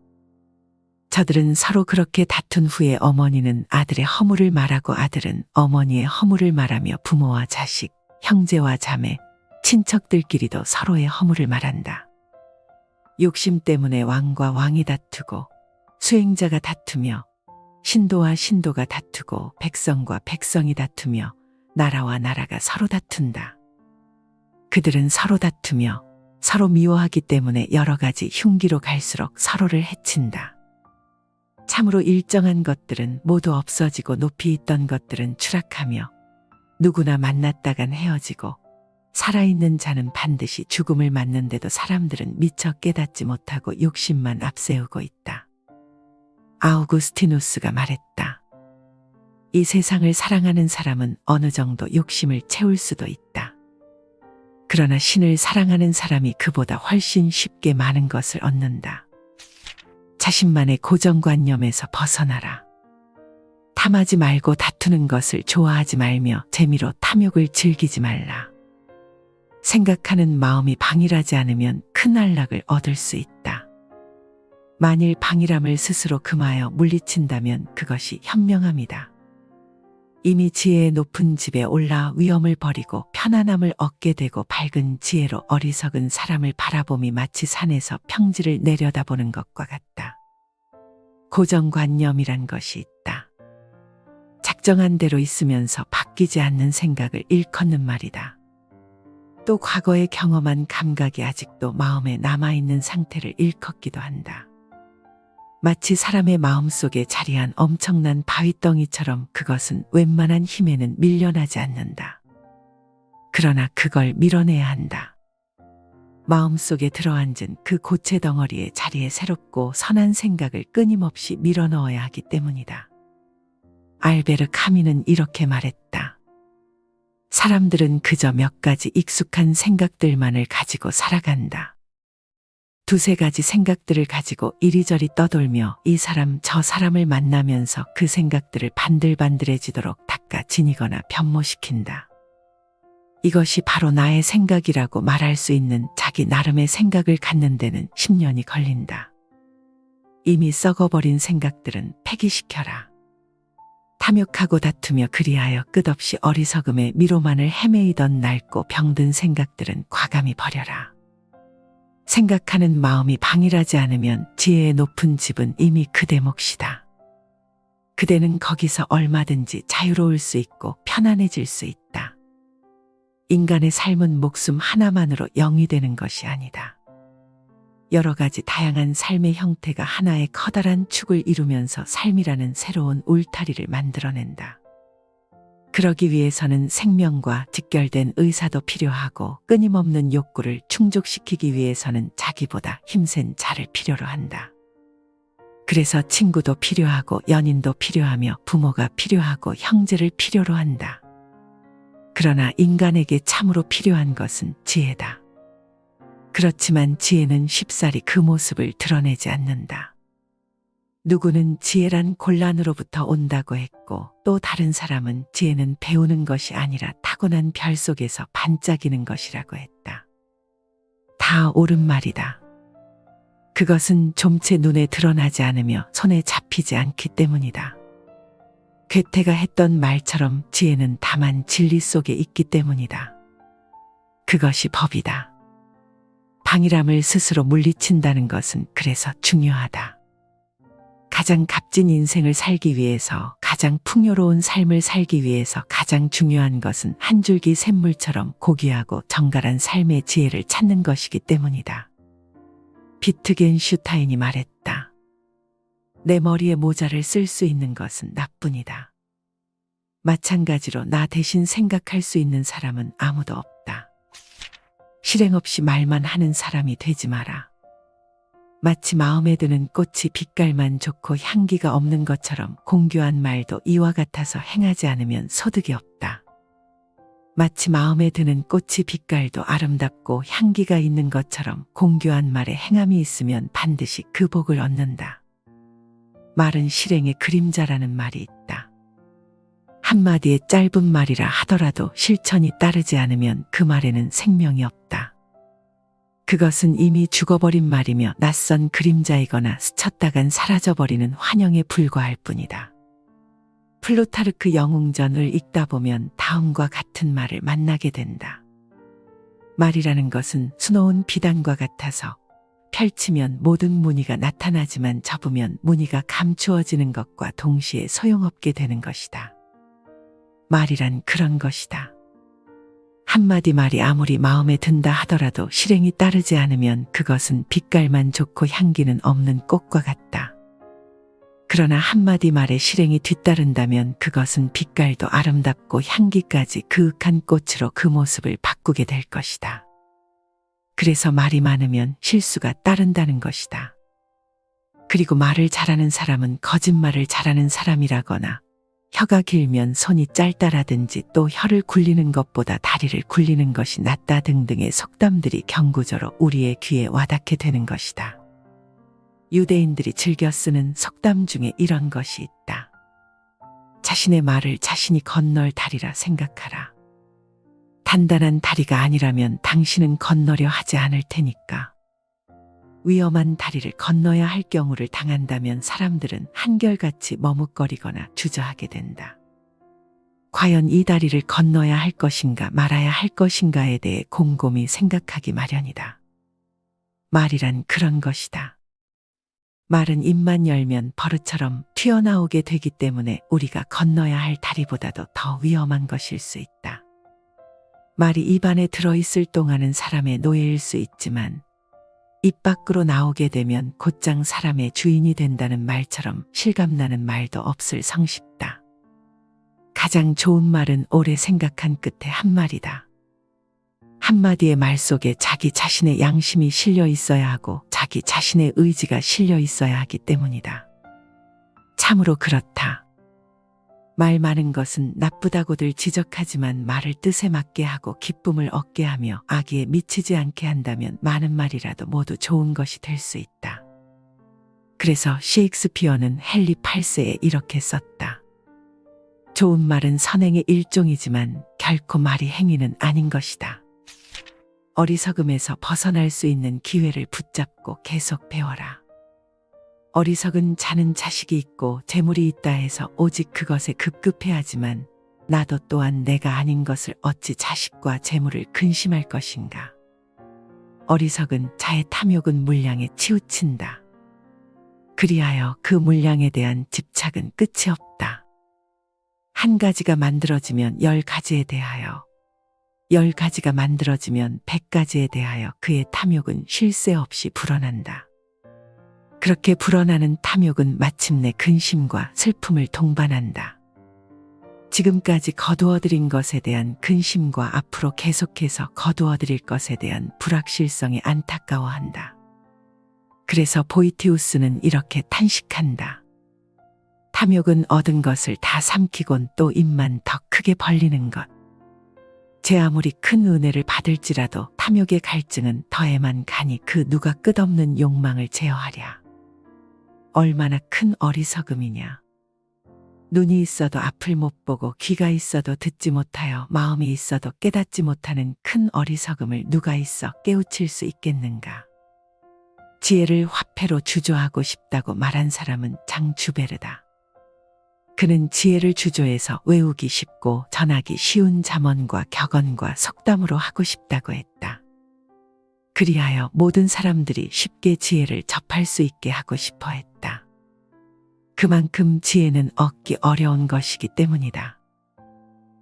저들은 서로 그렇게 다툰 후에 어머니는 아들의 허물을 말하고 아들은 어머니의 허물을 말하며 부모와 자식, 형제와 자매, 친척들끼리도 서로의 허물을 말한다. 욕심 때문에 왕과 왕이 다투고 수행자가 다투며 신도와 신도가 다투고 백성과 백성이 다투며 나라와 나라가 서로 다툰다. 그들은 서로 다투며 서로 미워하기 때문에 여러 가지 흉기로 갈수록 서로를 해친다. 참으로 일정한 것들은 모두 없어지고 높이 있던 것들은 추락하며 누구나 만났다간 헤어지고 살아있는 자는 반드시 죽음을 맞는데도 사람들은 미처 깨닫지 못하고 욕심만 앞세우고 있다. 아우구스티누스가 말했다. 이 세상을 사랑하는 사람은 어느 정도 욕심을 채울 수도 있다. 그러나 신을 사랑하는 사람이 그보다 훨씬 쉽게 많은 것을 얻는다. 자신만의 고정관념에서 벗어나라. 탐하지 말고 다투는 것을 좋아하지 말며 재미로 탐욕을 즐기지 말라. 생각하는 마음이 방일하지 않으면 큰 안락을 얻을 수 있다. 만일 방일함을 스스로 금하여 물리친다면 그것이 현명함이다. 이미 지혜의 높은 집에 올라 위엄을 버리고 편안함을 얻게 되고 밝은 지혜로 어리석은 사람을 바라봄이 마치 산에서 평지를 내려다보는 것과 같다. 고정관념이란 것이 있다. 작정한 대로 있으면서 바뀌지 않는 생각을 일컫는 말이다. 또 과거에 경험한 감각이 아직도 마음에 남아있는 상태를 일컫기도 한다. 마치 사람의 마음속에 자리한 엄청난 바위덩이처럼 그것은 웬만한 힘에는 밀려나지 않는다. 그러나 그걸 밀어내야 한다. 마음속에 들어앉은 그 고체 덩어리의 자리에 새롭고 선한 생각을 끊임없이 밀어넣어야 하기 때문이다. 알베르 카미는 이렇게 말했다. 사람들은 그저 몇 가지 익숙한 생각들만을 가지고 살아간다. 2-3가지 생각들을 가지고 이리저리 떠돌며 이 사람 저 사람을 만나면서 그 생각들을 반들반들해지도록 닦아 지니거나 변모시킨다. 이것이 바로 나의 생각이라고 말할 수 있는 자기 나름의 생각을 갖는 데는 10년이 걸린다. 이미 썩어버린 생각들은 폐기시켜라. 탐욕하고 다투며 그리하여 끝없이 어리석음의 미로만을 헤매이던 낡고 병든 생각들은 과감히 버려라. 생각하는 마음이 방일하지 않으면 지혜의 높은 집은 이미 그대 몫이다. 그대는 거기서 얼마든지 자유로울 수 있고 편안해질 수 있다. 인간의 삶은 목숨 하나만으로 영이 되는 것이 아니다. 여러 가지 다양한 삶의 형태가 하나의 커다란 축을 이루면서 삶이라는 새로운 울타리를 만들어낸다. 그러기 위해서는 생명과 직결된 의사도 필요하고 끊임없는 욕구를 충족시키기 위해서는 자기보다 힘센 자를 필요로 한다. 그래서 친구도 필요하고 연인도 필요하며 부모가 필요하고 형제를 필요로 한다. 그러나 인간에게 참으로 필요한 것은 지혜다. 그렇지만 지혜는 쉽사리 그 모습을 드러내지 않는다. 누구는 지혜란 곤란으로부터 온다고 했고 또 다른 사람은 지혜는 배우는 것이 아니라 타고난 별 속에서 반짝이는 것이라고 했다. 다 옳은 말이다. 그것은 좀채 눈에 드러나지 않으며 손에 잡히지 않기 때문이다. 괴테가 했던 말처럼 지혜는 다만 진리 속에 있기 때문이다. 그것이 법이다. 방일함을 스스로 물리친다는 것은 그래서 중요하다. 가장 값진 인생을 살기 위해서, 가장 풍요로운 삶을 살기 위해서 가장 중요한 것은 한 줄기 샘물처럼 고귀하고 정갈한 삶의 지혜를 찾는 것이기 때문이다. 비트겐슈타인이 말했다. 내 머리에 모자를 쓸 수 있는 것은 나뿐이다. 마찬가지로 나 대신 생각할 수 있는 사람은 아무도 없다. 실행 없이 말만 하는 사람이 되지 마라. 마치 마음에 드는 꽃이 빛깔만 좋고 향기가 없는 것처럼 공교한 말도 이와 같아서 행하지 않으면 소득이 없다. 마치 마음에 드는 꽃이 빛깔도 아름답고 향기가 있는 것처럼 공교한 말에 행함이 있으면 반드시 그 복을 얻는다. 말은 실행의 그림자라는 말이 있다. 한마디의 짧은 말이라 하더라도 실천이 따르지 않으면 그 말에는 생명이 없다. 그것은 이미 죽어버린 말이며 낯선 그림자이거나 스쳤다간 사라져버리는 환영에 불과할 뿐이다. 플루타르크 영웅전을 읽다 보면 다음과 같은 말을 만나게 된다. 말이라는 것은 수놓은 비단과 같아서 펼치면 모든 무늬가 나타나지만 접으면 무늬가 감추어지는 것과 동시에 소용없게 되는 것이다. 말이란 그런 것이다. 한마디 말이 아무리 마음에 든다 하더라도 실행이 따르지 않으면 그것은 빛깔만 좋고 향기는 없는 꽃과 같다. 그러나 한마디 말에 실행이 뒤따른다면 그것은 빛깔도 아름답고 향기까지 그윽한 꽃으로 그 모습을 바꾸게 될 것이다. 그래서 말이 많으면 실수가 따른다는 것이다. 그리고 말을 잘하는 사람은 거짓말을 잘하는 사람이라거나 혀가 길면 손이 짧다라든지 또 혀를 굴리는 것보다 다리를 굴리는 것이 낫다 등등의 속담들이 경구저로 우리의 귀에 와닿게 되는 것이다. 유대인들이 즐겨 쓰는 속담 중에 이런 것이 있다. 자신의 말을 자신이 건널 다리라 생각하라. 단단한 다리가 아니라면 당신은 건너려 하지 않을 테니까. 위험한 다리를 건너야 할 경우를 당한다면 사람들은 한결같이 머뭇거리거나 주저하게 된다. 과연 이 다리를 건너야 할 것인가 말아야 할 것인가에 대해 곰곰이 생각하기 마련이다. 말이란 그런 것이다. 말은 입만 열면 버릇처럼 튀어나오게 되기 때문에 우리가 건너야 할 다리보다도 더 위험한 것일 수 있다. 말이 입 안에 들어있을 동안은 사람의 노예일 수 있지만 입 밖으로 나오게 되면 곧장 사람의 주인이 된다는 말처럼 실감나는 말도 없을 성쉽다. 가장 좋은 말은 오래 생각한 끝에 한 말이다. 한마디의 말 속에 자기 자신의 양심이 실려 있어야 하고 자기 자신의 의지가 실려 있어야 하기 때문이다. 참으로 그렇다. 말 많은 것은 나쁘다고들 지적하지만 말을 뜻에 맞게 하고 기쁨을 얻게 하며 악의에 미치지 않게 한다면 많은 말이라도 모두 좋은 것이 될 수 있다. 그래서 셰익스피어는 헨리 8세에 이렇게 썼다. 좋은 말은 선행의 일종이지만 결코 말이 행위는 아닌 것이다. 어리석음에서 벗어날 수 있는 기회를 붙잡고 계속 배워라. 어리석은 자는 자식이 있고 재물이 있다 해서 오직 그것에 급급해하지만 나도 또한 내가 아닌 것을 어찌 자식과 재물을 근심할 것인가. 어리석은 자의 탐욕은 물량에 치우친다. 그리하여 그 물량에 대한 집착은 끝이 없다. 한 가지가 만들어지면 10가지에 대하여, 10가지가 만들어지면 100가지에 대하여 그의 탐욕은 쉴 새 없이 불어난다. 그렇게 불어나는 탐욕은 마침내 근심과 슬픔을 동반한다. 지금까지 거두어들인 것에 대한 근심과 앞으로 계속해서 거두어들일 것에 대한 불확실성에 안타까워한다. 그래서 보이티우스는 이렇게 탄식한다. 탐욕은 얻은 것을 다 삼키곤 또 입만 더 크게 벌리는 것. 제 아무리 큰 은혜를 받을지라도 탐욕의 갈증은 더해만 가니 그 누가 끝없는 욕망을 제어하랴. 얼마나 큰 어리석음이냐. 눈이 있어도 앞을 못 보고 귀가 있어도 듣지 못하여 마음이 있어도 깨닫지 못하는 큰 어리석음을 누가 있어 깨우칠 수 있겠는가. 지혜를 화폐로 주조하고 싶다고 말한 사람은 장주베르다. 그는 지혜를 주조해서 외우기 쉽고 전하기 쉬운 잠언과 격언과 속담으로 하고 싶다고 했다. 그리하여 모든 사람들이 쉽게 지혜를 접할 수 있게 하고 싶어 했다. 그만큼 지혜는 얻기 어려운 것이기 때문이다.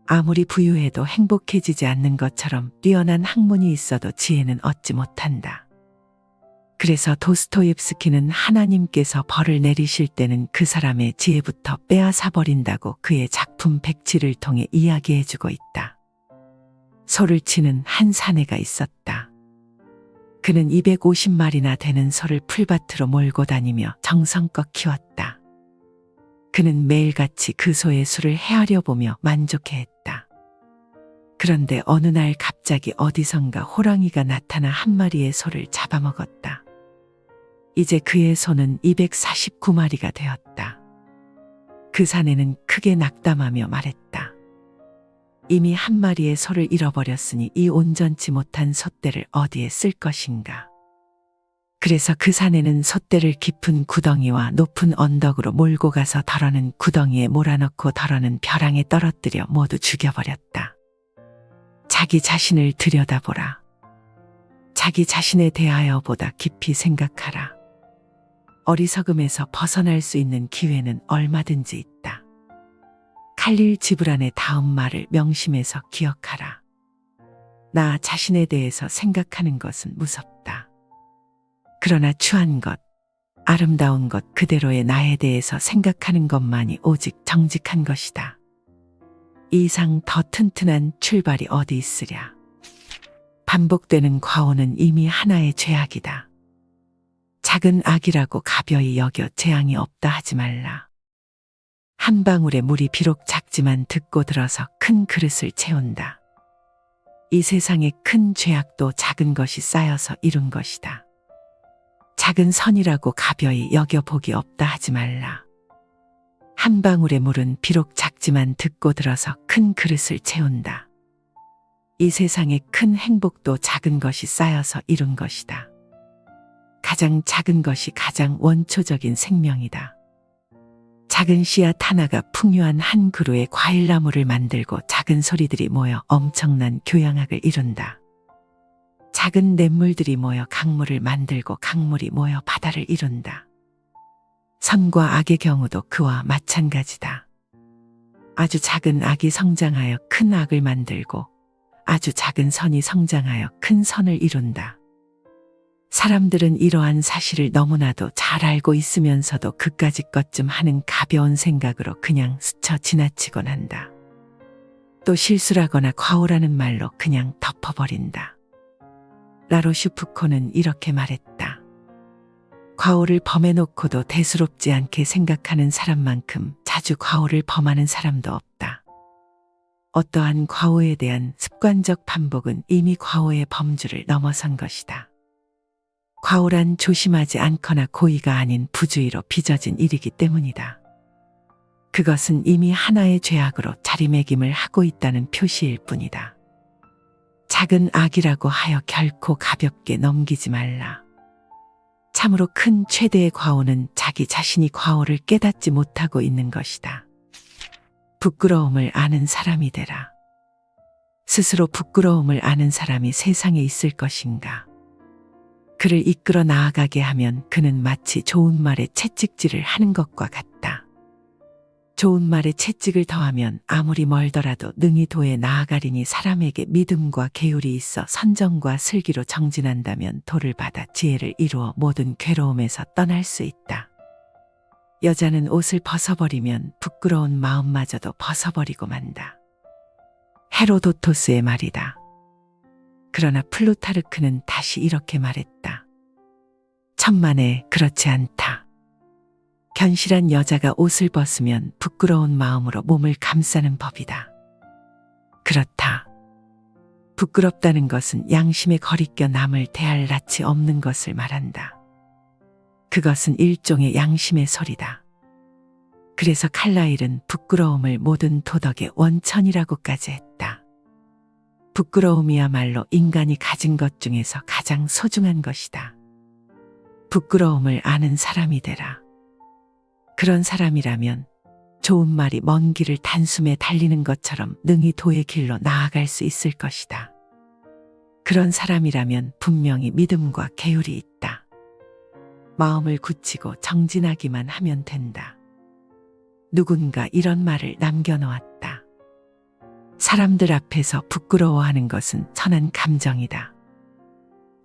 아무리 부유해도 행복해지지 않는 것처럼 뛰어난 학문이 있어도 지혜는 얻지 못한다. 그래서 도스토옙스키는 하나님께서 벌을 내리실 때는 그 사람의 지혜부터 빼앗아 버린다고 그의 작품 백지를 통해 이야기해주고 있다. 소를 치는 한 사내가 있었다. 그는 250마리나 되는 소를 풀밭으로 몰고 다니며 정성껏 키웠다. 그는 매일같이 그 소의 수를 헤아려 보며 만족해했다. 그런데 어느 날 갑자기 어디선가 호랑이가 나타나 한 마리의 소를 잡아먹었다. 이제 그의 소는 249마리가 되었다. 그 사내는 크게 낙담하며 말했다. 이미 한 마리의 소를 잃어버렸으니 이 온전치 못한 솥대를 어디에 쓸 것인가. 그래서 그 사내는 솥대를 깊은 구덩이와 높은 언덕으로 몰고 가서 덜어는 구덩이에 몰아넣고 덜어는 벼랑에 떨어뜨려 모두 죽여버렸다. 자기 자신을 들여다보라. 자기 자신에 대하여 보다 깊이 생각하라. 어리석음에서 벗어날 수 있는 기회는 얼마든지 있다. 칼릴 지브란의 다음 말을 명심해서 기억하라. 나 자신에 대해서 생각하는 것은 무섭다. 그러나 추한 것, 아름다운 것 그대로의 나에 대해서 생각하는 것만이 오직 정직한 것이다. 이 이상 더 튼튼한 출발이 어디 있으랴. 반복되는 과오는 이미 하나의 죄악이다. 작은 악이라고 가벼이 여겨 재앙이 없다 하지 말라. 한 방울의 물이 비록 작지만 듣고 들어서 큰 그릇을 채운다. 이 세상의 큰 죄악도 작은 것이 쌓여서 이룬 것이다. 작은 선이라고 가벼이 여겨보기 없다 하지 말라. 한 방울의 물은 비록 작지만 듣고 들어서 큰 그릇을 채운다. 이 세상의 큰 행복도 작은 것이 쌓여서 이룬 것이다. 가장 작은 것이 가장 원초적인 생명이다. 작은 씨앗 하나가 풍요한 한 그루의 과일나무를 만들고 작은 소리들이 모여 엄청난 교양학을 이룬다. 작은 냇물들이 모여 강물을 만들고 강물이 모여 바다를 이룬다. 선과 악의 경우도 그와 마찬가지다. 아주 작은 악이 성장하여 큰 악을 만들고 아주 작은 선이 성장하여 큰 선을 이룬다. 사람들은 이러한 사실을 너무나도 잘 알고 있으면서도 그까짓 것쯤 하는 가벼운 생각으로 그냥 스쳐 지나치곤 한다. 또 실수라거나 과오라는 말로 그냥 덮어버린다. 라로슈프코는 이렇게 말했다. 과오를 범해놓고도 대수롭지 않게 생각하는 사람만큼 자주 과오를 범하는 사람도 없다. 어떠한 과오에 대한 습관적 반복은 이미 과오의 범주를 넘어선 것이다. 과오란 조심하지 않거나 고의가 아닌 부주의로 빚어진 일이기 때문이다. 그것은 이미 하나의 죄악으로 자리매김을 하고 있다는 표시일 뿐이다. 작은 악이라고 하여 결코 가볍게 넘기지 말라. 참으로 큰 최대의 과오는 자기 자신이 과오를 깨닫지 못하고 있는 것이다. 부끄러움을 아는 사람이 되라. 스스로 부끄러움을 아는 사람이 세상에 있을 것인가. 그를 이끌어 나아가게 하면 그는 마치 좋은 말에 채찍질을 하는 것과 같다. 좋은 말에 채찍을 더하면 아무리 멀더라도 능히 도에 나아가리니 사람에게 믿음과 계율이 있어 선정과 슬기로 정진한다면 도를 받아 지혜를 이루어 모든 괴로움에서 떠날 수 있다. 여자는 옷을 벗어버리면 부끄러운 마음마저도 벗어버리고 만다. 헤로도토스의 말이다. 그러나 플루타르크는 다시 이렇게 말했다. 천만에 그렇지 않다. 견실한 여자가 옷을 벗으면 부끄러운 마음으로 몸을 감싸는 법이다. 그렇다. 부끄럽다는 것은 양심에 거리껴 남을 대할 낯이 없는 것을 말한다. 그것은 일종의 양심의 소리다. 그래서 칼라일은 부끄러움을 모든 도덕의 원천이라고까지 했다. 부끄러움이야말로 인간이 가진 것 중에서 가장 소중한 것이다. 부끄러움을 아는 사람이 되라. 그런 사람이라면 좋은 말이 먼 길을 단숨에 달리는 것처럼 능히 도의 길로 나아갈 수 있을 것이다. 그런 사람이라면 분명히 믿음과 계율이 있다. 마음을 굳히고 정진하기만 하면 된다. 누군가 이런 말을 남겨놓았다. 사람들 앞에서 부끄러워하는 것은 선한 감정이다.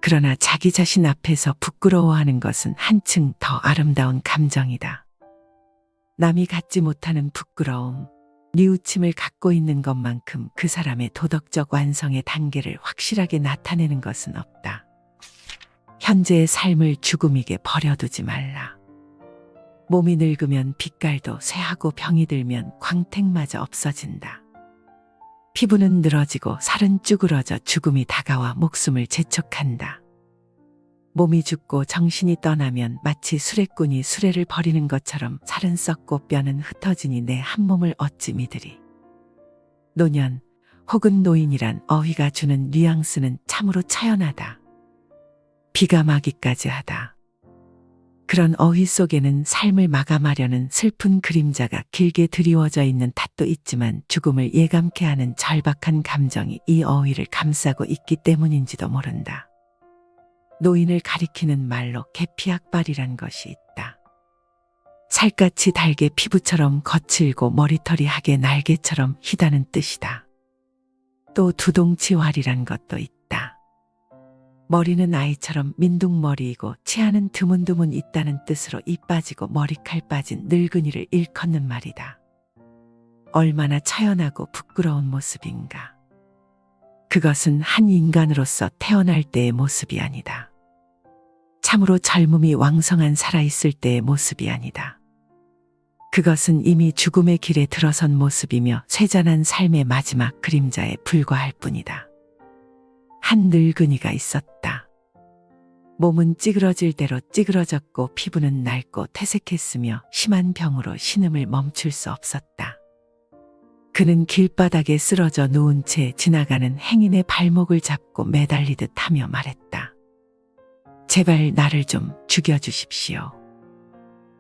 그러나 자기 자신 앞에서 부끄러워하는 것은 한층 더 아름다운 감정이다. 남이 갖지 못하는 부끄러움, 뉘우침을 갖고 있는 것만큼 그 사람의 도덕적 완성의 단계를 확실하게 나타내는 것은 없다. 현재의 삶을 죽음이게 버려두지 말라. 몸이 늙으면 빛깔도 쇠하고 병이 들면 광택마저 없어진다. 피부는 늘어지고 살은 쭈그러져 죽음이 다가와 목숨을 재촉한다. 몸이 죽고 정신이 떠나면 마치 수레꾼이 수레를 버리는 것처럼 살은 썩고 뼈는 흩어지니 내 한 몸을 어찌 믿으리. 노년 혹은 노인이란 어휘가 주는 뉘앙스는 참으로 처연하다. 비가 마기까지 하다. 그런 어휘 속에는 삶을 마감하려는 슬픈 그림자가 길게 드리워져 있는 탓도 있지만 죽음을 예감케 하는 절박한 감정이 이 어휘를 감싸고 있기 때문인지도 모른다. 노인을 가리키는 말로 계피약발이란 것이 있다. 살갗이 달게 피부처럼 거칠고 머리털이 하게 날개처럼 희다는 뜻이다. 또 두동치활이란 것도 있다. 머리는 아이처럼 민둥머리이고 치아는 드문드문 있다는 뜻으로 이 빠지고 머리칼 빠진 늙은이를 일컫는 말이다. 얼마나 처연하고 부끄러운 모습인가. 그것은 한 인간으로서 태어날 때의 모습이 아니다. 참으로 젊음이 왕성한 살아있을 때의 모습이 아니다. 그것은 이미 죽음의 길에 들어선 모습이며 쇠잔한 삶의 마지막 그림자에 불과할 뿐이다. 한 늙은이가 있었다. 몸은 찌그러질 대로 찌그러졌고 피부는 낡고 퇴색했으며 심한 병으로 신음을 멈출 수 없었다. 그는 길바닥에 쓰러져 누운 채 지나가는 행인의 발목을 잡고 매달리듯 하며 말했다. 제발 나를 좀 죽여주십시오.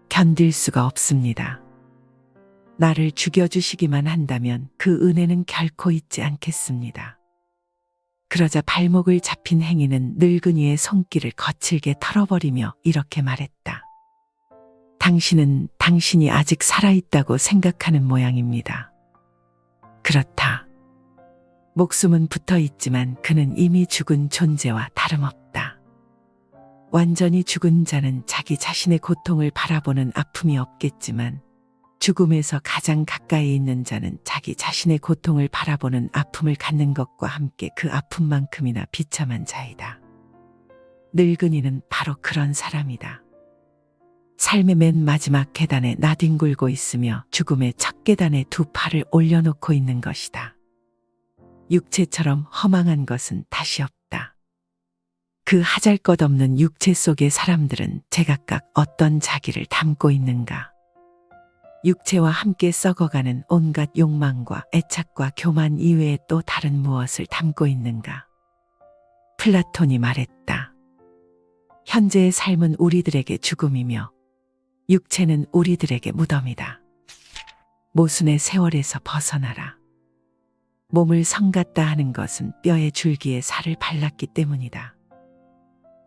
견딜 수가 없습니다. 나를 죽여주시기만 한다면 그 은혜는 결코 잊지 않겠습니다. 그러자 발목을 잡힌 행인은 늙은이의 손길을 거칠게 털어버리며 이렇게 말했다. 당신은 당신이 아직 살아있다고 생각하는 모양입니다. 그렇다. 목숨은 붙어 있지만 그는 이미 죽은 존재와 다름없다. 완전히 죽은 자는 자기 자신의 고통을 바라보는 아픔이 없겠지만 죽음에서 가장 가까이 있는 자는 자기 자신의 고통을 바라보는 아픔을 갖는 것과 함께 그 아픔만큼이나 비참한 자이다. 늙은이는 바로 그런 사람이다. 삶의 맨 마지막 계단에 나뒹굴고 있으며 죽음의 첫 계단에 두 팔을 올려놓고 있는 것이다. 육체처럼 허망한 것은 다시 없다. 그 하잘것없는 육체 속의 사람들은 제각각 어떤 자기를 담고 있는가. 육체와 함께 썩어가는 온갖 욕망과 애착과 교만 이외에 또 다른 무엇을 담고 있는가. 플라톤이 말했다. 현재의 삶은 우리들에게 죽음이며 육체는 우리들에게 무덤이다. 모순의 세월에서 벗어나라. 몸을 성 같다 하는 것은 뼈의 줄기에 살을 발랐기 때문이다.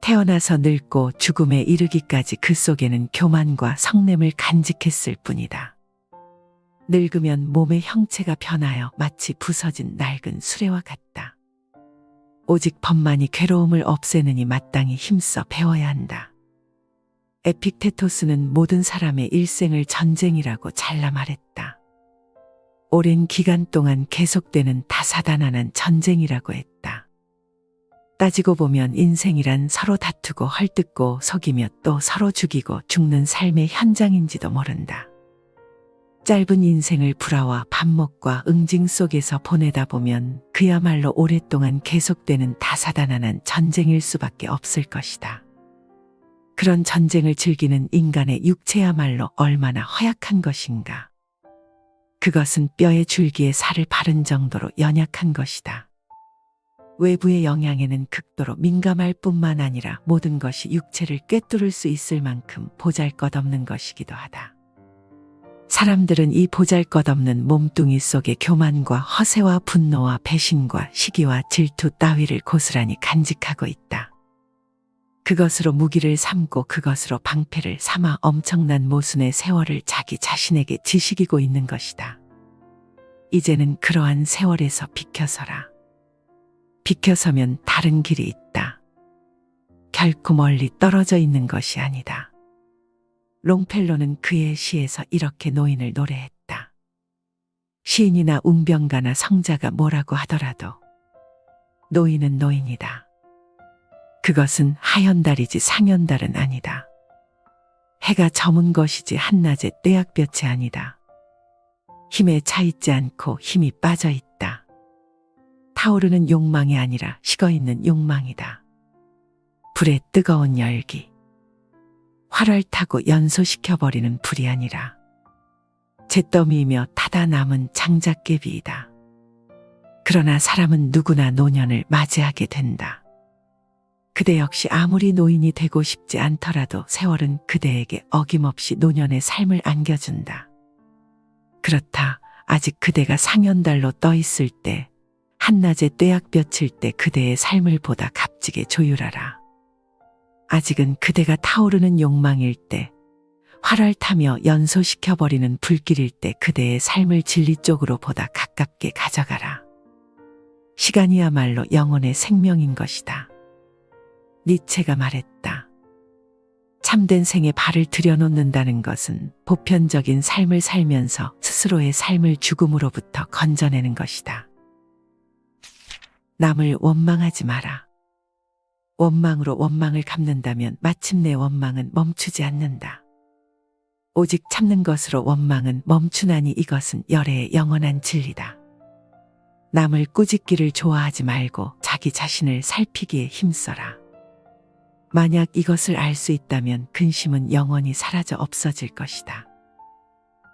태어나서 늙고 죽음에 이르기까지 그 속에는 교만과 성냄을 간직했을 뿐이다. 늙으면 몸의 형체가 변하여 마치 부서진 낡은 수레와 같다. 오직 법만이 괴로움을 없애느니 마땅히 힘써 배워야 한다. 에픽테토스는 모든 사람의 일생을 전쟁이라고 잘라 말했다. 오랜 기간 동안 계속되는 다사다난한 전쟁이라고 했다. 따지고 보면 인생이란 서로 다투고 헐뜯고 속이며 또 서로 죽이고 죽는 삶의 현장인지도 모른다. 짧은 인생을 불화와 반목과 응징 속에서 보내다 보면 그야말로 오랫동안 계속되는 다사다난한 전쟁일 수밖에 없을 것이다. 그런 전쟁을 즐기는 인간의 육체야말로 얼마나 허약한 것인가. 그것은 뼈의 줄기에 살을 바른 정도로 연약한 것이다. 외부의 영향에는 극도로 민감할 뿐만 아니라 모든 것이 육체를 꿰뚫을 수 있을 만큼 보잘것없는 것이기도 하다. 사람들은 이 보잘것없는 몸뚱이 속에 교만과 허세와 분노와 배신과 시기와 질투 따위를 고스란히 간직하고 있다. 그것으로 무기를 삼고 그것으로 방패를 삼아 엄청난 모순의 세월을 자기 자신에게 지식이고 있는 것이다. 이제는 그러한 세월에서 비켜서라. 비켜서면 다른 길이 있다. 결코 멀리 떨어져 있는 것이 아니다. 롱펠로는 그의 시에서 이렇게 노인을 노래했다. 시인이나 웅병가나 성자가 뭐라고 하더라도 노인은 노인이다. 그것은 하연달이지 상연달은 아니다. 해가 저문 것이지 한낮의 떼약볕이 아니다. 힘에 차있지 않고 힘이 빠져 있다. 타오르는 욕망이 아니라 식어있는 욕망이다. 불의 뜨거운 열기. 활을 타고 연소시켜버리는 불이 아니라 잿더미이며 타다 남은 장작개비이다. 그러나 사람은 누구나 노년을 맞이하게 된다. 그대 역시 아무리 노인이 되고 싶지 않더라도 세월은 그대에게 어김없이 노년의 삶을 안겨준다. 그렇다. 아직 그대가 상연달로 떠 있을 때, 한낮에 떼약볕일 때 그대의 삶을 보다 값지게 조율하라. 아직은 그대가 타오르는 욕망일 때, 활을 타며 연소시켜버리는 불길일 때 그대의 삶을 진리 쪽으로 보다 가깝게 가져가라. 시간이야말로 영혼의 생명인 것이다. 니체가 말했다. 참된 생에 발을 들여놓는다는 것은 보편적인 삶을 살면서 스스로의 삶을 죽음으로부터 건져내는 것이다. 남을 원망하지 마라. 원망으로 원망을 갚는다면 마침내 원망은 멈추지 않는다. 오직 참는 것으로 원망은 멈추나니 이것은 열애의 영원한 진리다. 남을 꾸짖기를 좋아하지 말고 자기 자신을 살피기에 힘써라. 만약 이것을 알 수 있다면 근심은 영원히 사라져 없어질 것이다.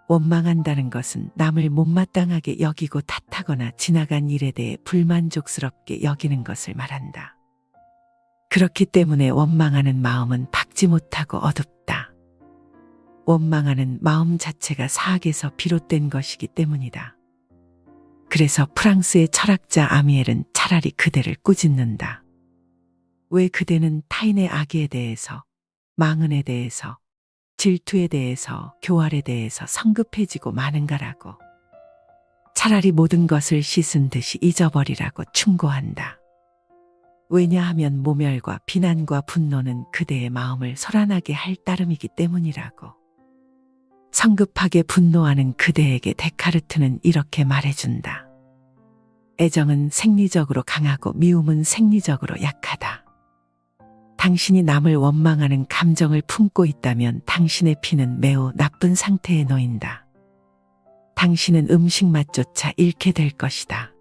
원망한다는 것은 남을 못마땅하게 여기고 탓하거나 지나간 일에 대해 불만족스럽게 여기는 것을 말한다. 그렇기 때문에 원망하는 마음은 박지 못하고 어둡다. 원망하는 마음 자체가 사악에서 비롯된 것이기 때문이다. 그래서 프랑스의 철학자 아미엘은 차라리 그대를 꾸짖는다. 왜 그대는 타인의 악에 대해서, 망언에 대해서, 질투에 대해서, 교활에 대해서 성급해지고 마는가라고. 차라리 모든 것을 씻은 듯이 잊어버리라고 충고한다. 왜냐하면 모멸과 비난과 분노는 그대의 마음을 소란하게 할 따름이기 때문이라고. 성급하게 분노하는 그대에게 데카르트는 이렇게 말해준다. 애정은 생리적으로 강하고 미움은 생리적으로 약하다. 당신이 남을 원망하는 감정을 품고 있다면 당신의 피는 매우 나쁜 상태에 놓인다. 당신은 음식 맛조차 잃게 될 것이다.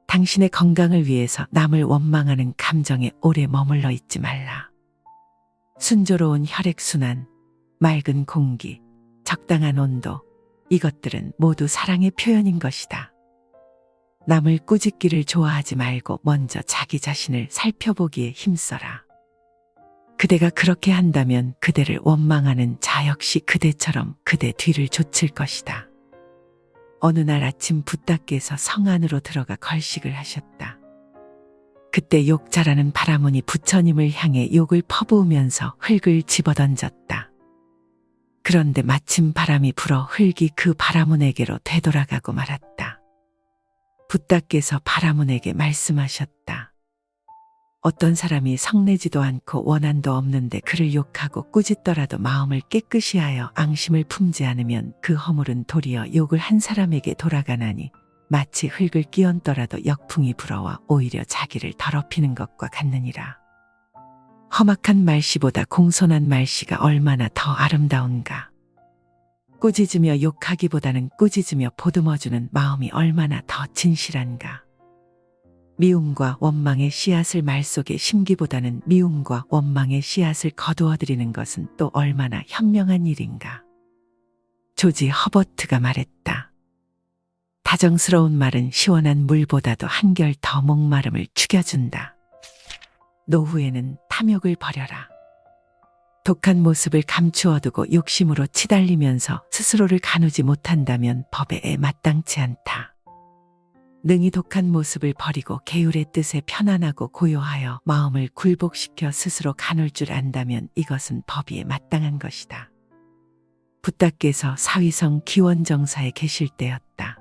당신의 건강을 위해서 남을 원망하는 감정에 오래 머물러 있지 말라. 순조로운 혈액순환, 맑은 공기, 적당한 온도, 이것들은 모두 사랑의 표현인 것이다. 남을 꾸짖기를 좋아하지 말고 먼저 자기 자신을 살펴보기에 힘써라. 그대가 그렇게 한다면 그대를 원망하는 자 역시 그대처럼 그대 뒤를 좇을 것이다. 어느 날 아침 붓다께서 성 안으로 들어가 걸식을 하셨다. 그때 욕 잘하는 바라문이 부처님을 향해 욕을 퍼부으면서 흙을 집어던졌다. 그런데 마침 바람이 불어 흙이 그 바라문에게로 되돌아가고 말았다. 붓다께서 바라문에게 말씀하셨다. 어떤 사람이 성내지도 않고 원한도 없는데 그를 욕하고 꾸짖더라도 마음을 깨끗이 하여 앙심을 품지 않으면 그 허물은 도리어 욕을 한 사람에게 돌아가나니 마치 흙을 끼얹더라도 역풍이 불어와 오히려 자기를 더럽히는 것과 같느니라. 험악한 말씨보다 공손한 말씨가 얼마나 더 아름다운가. 꾸짖으며 욕하기보다는 꾸짖으며 보듬어주는 마음이 얼마나 더 진실한가. 미움과 원망의 씨앗을 말 속에 심기보다는 미움과 원망의 씨앗을 거두어들이는 것은 또 얼마나 현명한 일인가. 조지 허버트가 말했다. 다정스러운 말은 시원한 물보다도 한결 더 목마름을 죽여준다. 노후에는 탐욕을 버려라. 독한 모습을 감추어두고 욕심으로 치달리면서 스스로를 가누지 못한다면 법에 마땅치 않다. 능히 독한 모습을 버리고 계율의 뜻에 편안하고 고요하여 마음을 굴복시켜 스스로 가눌 줄 안다면 이것은 법위에 마땅한 것이다. 붓다께서 사위성 기원정사에 계실 때였다.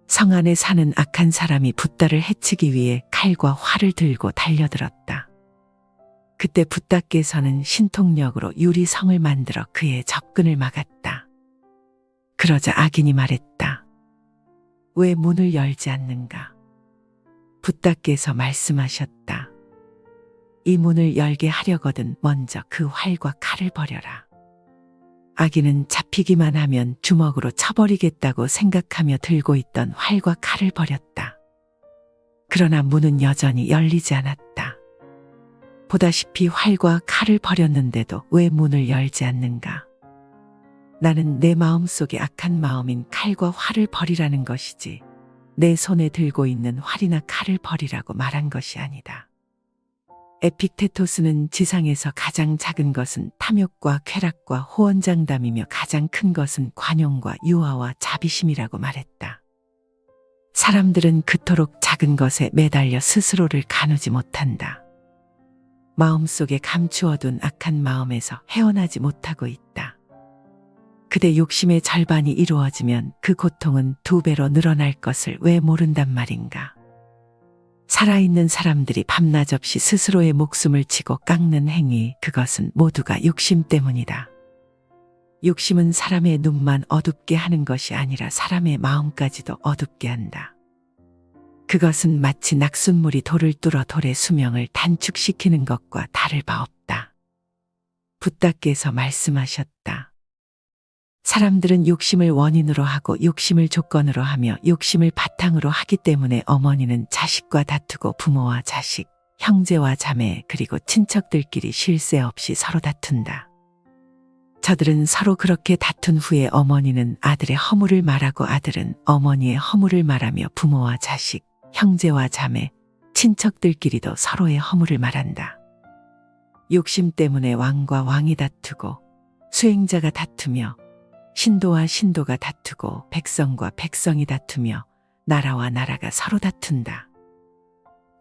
성 안에 사는 악한 사람이 붓다를 해치기 위해 칼과 활을 들고 달려들었다. 그때 붓다께서는 신통력으로 유리성을 만들어 그의 접근을 막았다. 그러자 악인이 말했다. 왜 문을 열지 않는가? 붓다께서 말씀하셨다. 이 문을 열게 하려거든 먼저 그 활과 칼을 버려라. 악인은 잡히기만 하면 주먹으로 쳐버리겠다고 생각하며 들고 있던 활과 칼을 버렸다. 그러나 문은 여전히 열리지 않았다. 보다시피 활과 칼을 버렸는데도 왜 문을 열지 않는가? 나는 내 마음속에 악한 마음인 칼과 활을 버리라는 것이지 내 손에 들고 있는 활이나 칼을 버리라고 말한 것이 아니다. 에픽테토스는 지상에서 가장 작은 것은 탐욕과 쾌락과 호언장담이며 가장 큰 것은 관용과 유아와 자비심이라고 말했다. 사람들은 그토록 작은 것에 매달려 스스로를 가누지 못한다. 마음속에 감추어둔 악한 마음에서 헤어나지 못하고 있다. 그대 욕심의 절반이 이루어지면 그 고통은 2배로 늘어날 것을 왜 모른단 말인가. 살아있는 사람들이 밤낮 없이 스스로의 목숨을 치고 깎는 행위, 그것은 모두가 욕심 때문이다. 욕심은 사람의 눈만 어둡게 하는 것이 아니라 사람의 마음까지도 어둡게 한다. 그것은 마치 낙숫물이 돌을 뚫어 돌의 수명을 단축시키는 것과 다를 바 없다. 붓다께서 말씀하셨다. 사람들은 욕심을 원인으로 하고 욕심을 조건으로 하며 욕심을 바탕으로 하기 때문에 어머니는 자식과 다투고 부모와 자식, 형제와 자매 그리고 친척들끼리 쉴 새 없이 서로 다툰다. 저들은 서로 그렇게 다툰 후에 어머니는 아들의 허물을 말하고 아들은 어머니의 허물을 말하며 부모와 자식, 형제와 자매, 친척들끼리도 서로의 허물을 말한다. 욕심 때문에 왕과 왕이 다투고 수행자가 다투며 신도와 신도가 다투고 백성과 백성이 다투며 나라와 나라가 서로 다툰다.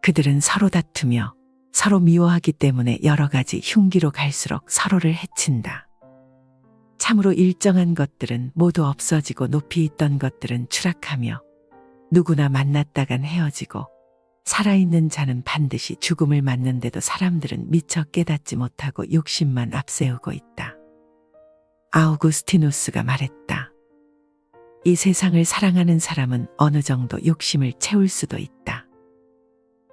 그들은 서로 다투며 서로 미워하기 때문에 여러 가지 흉기로 갈수록 서로를 해친다. 참으로 일정한 것들은 모두 없어지고 높이 있던 것들은 추락하며 누구나 만났다간 헤어지고 살아있는 자는 반드시 죽음을 맞는데도 사람들은 미처 깨닫지 못하고 욕심만 앞세우고 있다. 아우구스티누스가 말했다. 이 세상을 사랑하는 사람은 어느 정도 욕심을 채울 수도 있다.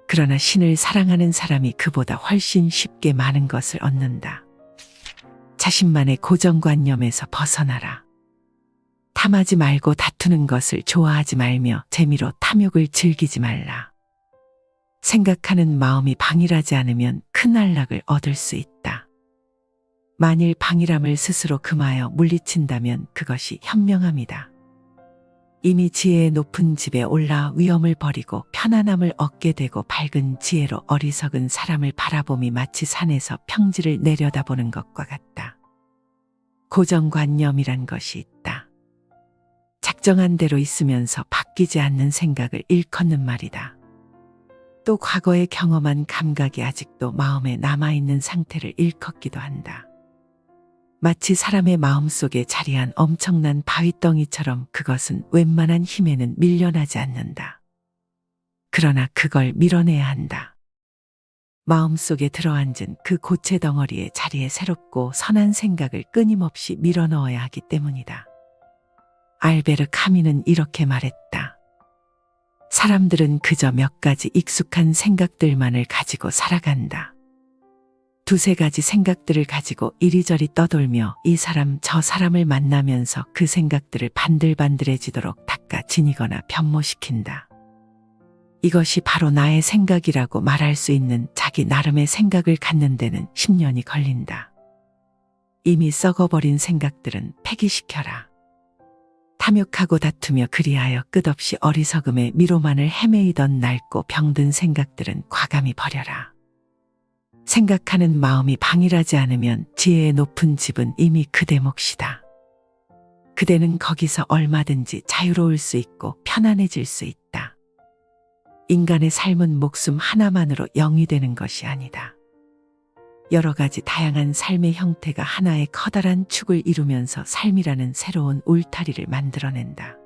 그러나 신을 사랑하는 사람이 그보다 훨씬 쉽게 많은 것을 얻는다. 자신만의 고정관념에서 벗어나라. 탐하지 말고 다투는 것을 좋아하지 말며 재미로 탐욕을 즐기지 말라. 생각하는 마음이 방일하지 않으면 큰 안락을 얻을 수 있다. 만일 방일함을 스스로 금하여 물리친다면 그것이 현명함이다. 이미 지혜의 높은 집에 올라 위엄을 버리고 편안함을 얻게 되고 밝은 지혜로 어리석은 사람을 바라봄이 마치 산에서 평지를 내려다보는 것과 같다. 고정관념이란 것이 있다. 작정한 대로 있으면서 바뀌지 않는 생각을 일컫는 말이다. 또 과거에 경험한 감각이 아직도 마음에 남아있는 상태를 일컫기도 한다. 마치 사람의 마음속에 자리한 엄청난 바위덩이처럼 그것은 웬만한 힘에는 밀려나지 않는다. 그러나 그걸 밀어내야 한다. 마음속에 들어앉은 그 고체 덩어리의 자리에 새롭고 선한 생각을 끊임없이 밀어넣어야 하기 때문이다. 알베르 카뮈는 이렇게 말했다. 사람들은 그저 몇 가지 익숙한 생각들만을 가지고 살아간다. 두세 가지 생각들을 가지고 이리저리 떠돌며 이 사람 저 사람을 만나면서 그 생각들을 반들반들해지도록 닦아 지니거나 변모시킨다. 이것이 바로 나의 생각이라고 말할 수 있는 자기 나름의 생각을 갖는 데는 10년이 걸린다. 이미 썩어버린 생각들은 폐기시켜라. 탐욕하고 다투며 그리하여 끝없이 어리석음의 미로만을 헤매이던 낡고 병든 생각들은 과감히 버려라. 생각하는 마음이 방일하지 않으면 지혜의 높은 집은 이미 그대 몫이다. 그대는 거기서 얼마든지 자유로울 수 있고 편안해질 수 있다. 인간의 삶은 목숨 하나만으로 영이 되는 것이 아니다. 여러 가지 다양한 삶의 형태가 하나의 커다란 축을 이루면서 삶이라는 새로운 울타리를 만들어낸다.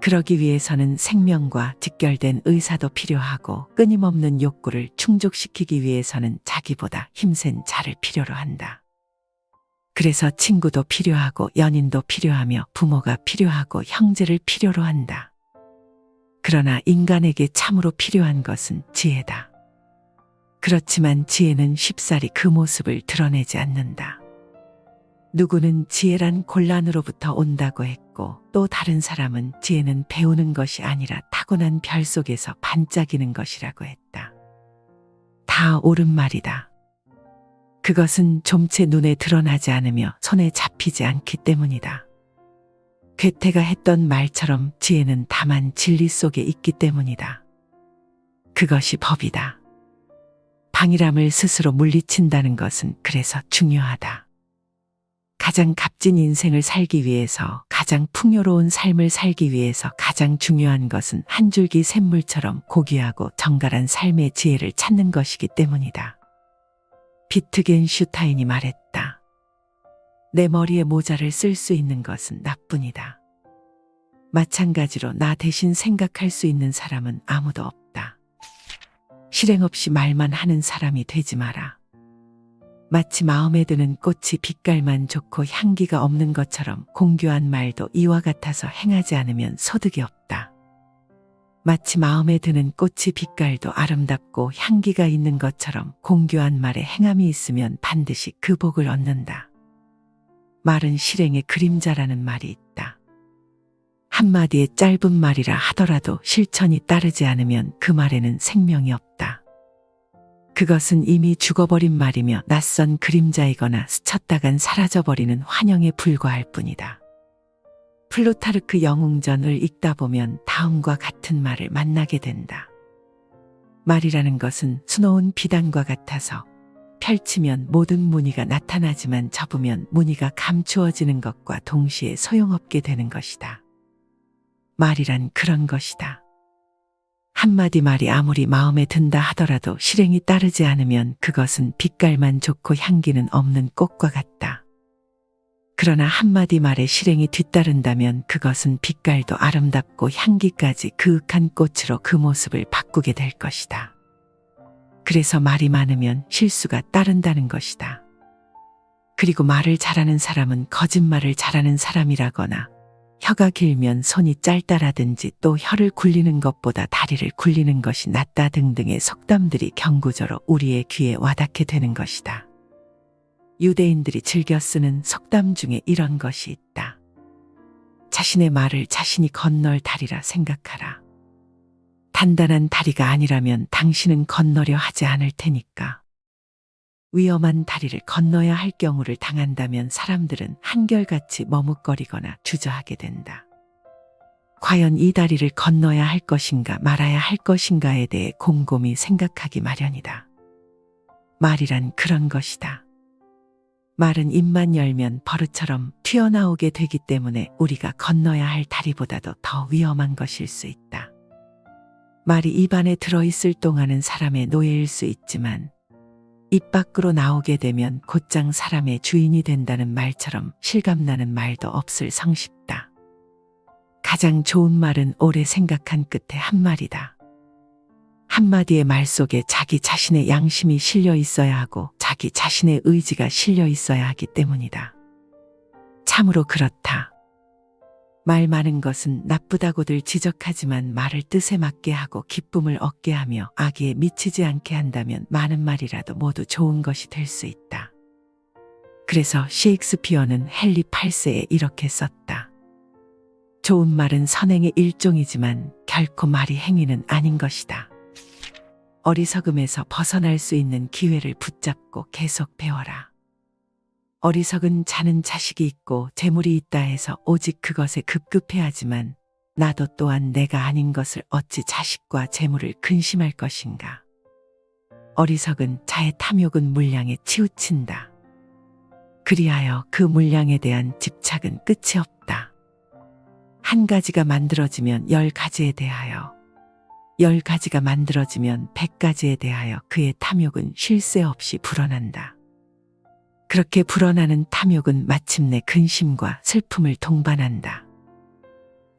그러기 위해서는 생명과 직결된 의사도 필요하고 끊임없는 욕구를 충족시키기 위해서는 자기보다 힘센 자를 필요로 한다. 그래서 친구도 필요하고 연인도 필요하며 부모가 필요하고 형제를 필요로 한다. 그러나 인간에게 참으로 필요한 것은 지혜다. 그렇지만 지혜는 쉽사리 그 모습을 드러내지 않는다. 누구는 지혜란 곤란으로부터 온다고 했고 또 다른 사람은 지혜는 배우는 것이 아니라 타고난 별 속에서 반짝이는 것이라고 했다. 다 옳은 말이다. 그것은 좀채 눈에 드러나지 않으며 손에 잡히지 않기 때문이다. 괴테가 했던 말처럼 지혜는 다만 진리 속에 있기 때문이다. 그것이 법이다. 방일함을 스스로 물리친다는 것은 그래서 중요하다. 가장 값진 인생을 살기 위해서, 가장 풍요로운 삶을 살기 위해서 가장 중요한 것은 한 줄기 샘물처럼 고귀하고 정갈한 삶의 지혜를 찾는 것이기 때문이다. 비트겐슈타인이 말했다. 내 머리에 모자를 쓸 수 있는 것은 나뿐이다. 마찬가지로 나 대신 생각할 수 있는 사람은 아무도 없다. 실행 없이 말만 하는 사람이 되지 마라. 마치 마음에 드는 꽃이 빛깔만 좋고 향기가 없는 것처럼 공교한 말도 이와 같아서 행하지 않으면 소득이 없다. 마치 마음에 드는 꽃이 빛깔도 아름답고 향기가 있는 것처럼 공교한 말에 행함이 있으면 반드시 그 복을 얻는다. 말은 실행의 그림자라는 말이 있다. 한마디의 짧은 말이라 하더라도 실천이 따르지 않으면 그 말에는 생명이 없다. 그것은 이미 죽어버린 말이며 낯선 그림자이거나 스쳤다간 사라져버리는 환영에 불과할 뿐이다. 플루타르크 영웅전을 읽다 보면 다음과 같은 말을 만나게 된다. 말이라는 것은 수놓은 비단과 같아서 펼치면 모든 무늬가 나타나지만 접으면 무늬가 감추어지는 것과 동시에 소용없게 되는 것이다. 말이란 그런 것이다. 한마디 말이 아무리 마음에 든다 하더라도 실행이 따르지 않으면 그것은 빛깔만 좋고 향기는 없는 꽃과 같다. 그러나 한마디 말에 실행이 뒤따른다면 그것은 빛깔도 아름답고 향기까지 그윽한 꽃으로 그 모습을 바꾸게 될 것이다. 그래서 말이 많으면 실수가 따른다는 것이다. 그리고 말을 잘하는 사람은 거짓말을 잘하는 사람이라거나 혀가 길면 손이 짧다라든지 또 혀를 굴리는 것보다 다리를 굴리는 것이 낫다 등등의 속담들이 경구저로 우리의 귀에 와닿게 되는 것이다. 유대인들이 즐겨 쓰는 속담 중에 이런 것이 있다. 자신의 말을 자신이 건널 다리라 생각하라. 단단한 다리가 아니라면 당신은 건너려 하지 않을 테니까. 위험한 다리를 건너야 할 경우를 당한다면 사람들은 한결같이 머뭇거리거나 주저하게 된다. 과연 이 다리를 건너야 할 것인가 말아야 할 것인가에 대해 곰곰이 생각하기 마련이다. 말이란 그런 것이다. 말은 입만 열면 버릇처럼 튀어나오게 되기 때문에 우리가 건너야 할 다리보다도 더 위험한 것일 수 있다. 말이 입 안에 들어있을 동안은 사람의 노예일 수 있지만 입 밖으로 나오게 되면 곧장 사람의 주인이 된다는 말처럼 실감나는 말도 없을 성쉽다. 가장 좋은 말은 오래 생각한 끝에 한 말이다. 한마디의 말 속에 자기 자신의 양심이 실려 있어야 하고 자기 자신의 의지가 실려 있어야 하기 때문이다. 참으로 그렇다. 말 많은 것은 나쁘다고들 지적하지만 말을 뜻에 맞게 하고 기쁨을 얻게 하며 악의에 미치지 않게 한다면 많은 말이라도 모두 좋은 것이 될 수 있다. 그래서 셰익스피어는 헨리 8세에 이렇게 썼다. 좋은 말은 선행의 일종이지만 결코 말이 행위는 아닌 것이다. 어리석음에서 벗어날 수 있는 기회를 붙잡고 계속 배워라. 어리석은 자는 자식이 있고 재물이 있다 해서 오직 그것에 급급해하지만 나도 또한 내가 아닌 것을 어찌 자식과 재물을 근심할 것인가. 어리석은 자의 탐욕은 물량에 치우친다. 그리하여 그 물량에 대한 집착은 끝이 없다. 한 가지가 만들어지면 10가지에 대하여, 10가지가 만들어지면 100가지에 대하여 그의 탐욕은 쉴 새 없이 불어난다. 그렇게 불어나는 탐욕은 마침내 근심과 슬픔을 동반한다.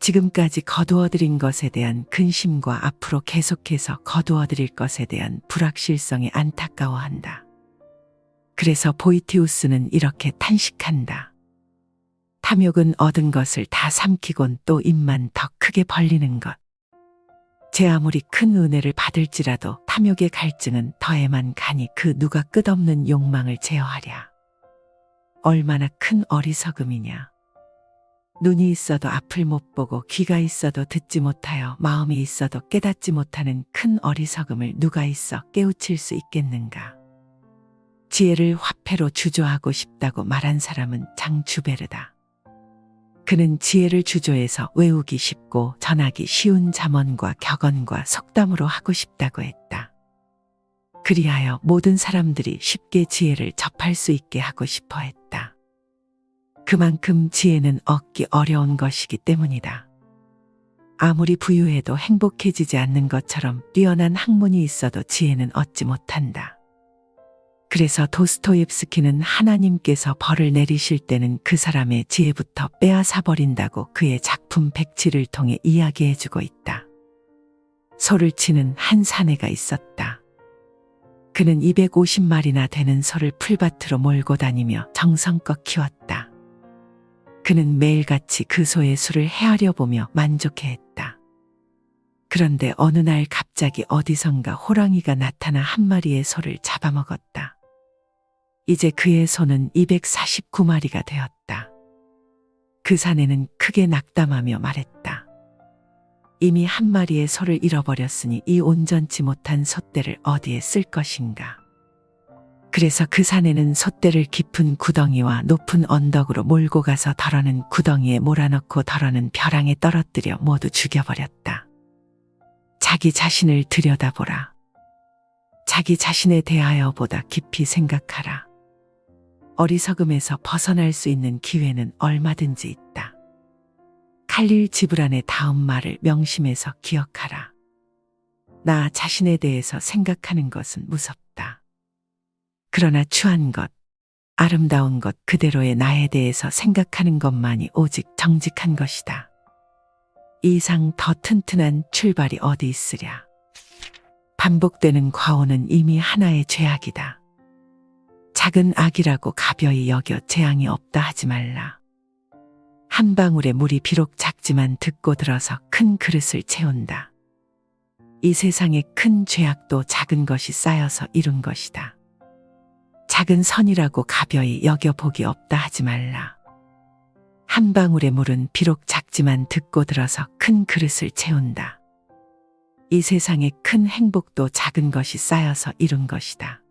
지금까지 거두어들인 것에 대한 근심과 앞으로 계속해서 거두어들일 것에 대한 불확실성에 안타까워한다. 그래서 보이티우스는 이렇게 탄식한다. 탐욕은 얻은 것을 다 삼키곤 또 입만 더 크게 벌리는 것. 제 아무리 큰 은혜를 받을지라도 탐욕의 갈증은 더해만 가니 그 누가 끝없는 욕망을 제어하랴. 얼마나 큰 어리석음이냐. 눈이 있어도 앞을 못 보고 귀가 있어도 듣지 못하여 마음이 있어도 깨닫지 못하는 큰 어리석음을 누가 있어 깨우칠 수 있겠는가. 지혜를 화폐로 주조하고 싶다고 말한 사람은 장주베르다. 그는 지혜를 주조해서 외우기 쉽고 전하기 쉬운 잠언과 격언과 속담으로 하고 싶다고 했다. 그리하여 모든 사람들이 쉽게 지혜를 접할 수 있게 하고 싶어 했다. 그만큼 지혜는 얻기 어려운 것이기 때문이다. 아무리 부유해도 행복해지지 않는 것처럼 뛰어난 학문이 있어도 지혜는 얻지 못한다. 그래서 도스토옙스키는 하나님께서 벌을 내리실 때는 그 사람의 지혜부터 빼앗아 버린다고 그의 작품 백지를 통해 이야기해주고 있다. 소를 치는 한 사내가 있었다. 그는 250마리나 되는 소를 풀밭으로 몰고 다니며 정성껏 키웠다. 그는 매일같이 그 소의 수를 헤아려 보며 만족해했다. 그런데 어느 날 갑자기 어디선가 호랑이가 나타나 한 마리의 소를 잡아먹었다. 이제 그의 소는 249마리가 되었다. 그 사내는 크게 낙담하며 말했다. 이미 한 마리의 소를 잃어버렸으니 이 온전치 못한 솥대를 어디에 쓸 것인가. 그래서 그 사내는 솥대를 깊은 구덩이와 높은 언덕으로 몰고 가서 덜어는 구덩이에 몰아넣고 덜어는 벼랑에 떨어뜨려 모두 죽여버렸다. 자기 자신을 들여다보라. 자기 자신에 대하여 보다 깊이 생각하라. 어리석음에서 벗어날 수 있는 기회는 얼마든지 있다. 칼릴 지브란의 다음 말을 명심해서 기억하라. 나 자신에 대해서 생각하는 것은 무섭다. 그러나 추한 것, 아름다운 것 그대로의 나에 대해서 생각하는 것만이 오직 정직한 것이다. 이 이상 더 튼튼한 출발이 어디 있으랴. 반복되는 과오는 이미 하나의 죄악이다. 작은 악이라고 가벼이 여겨 재앙이 없다 하지 말라. 한 방울의 물이 비록 작지만 듣고 들어서 큰 그릇을 채운다. 이 세상의 큰 죄악도 작은 것이 쌓여서 이룬 것이다. 작은 선이라고 가벼이 여겨보기 없다 하지 말라. 한 방울의 물은 비록 작지만 듣고 들어서 큰 그릇을 채운다. 이 세상의 큰 행복도 작은 것이 쌓여서 이룬 것이다.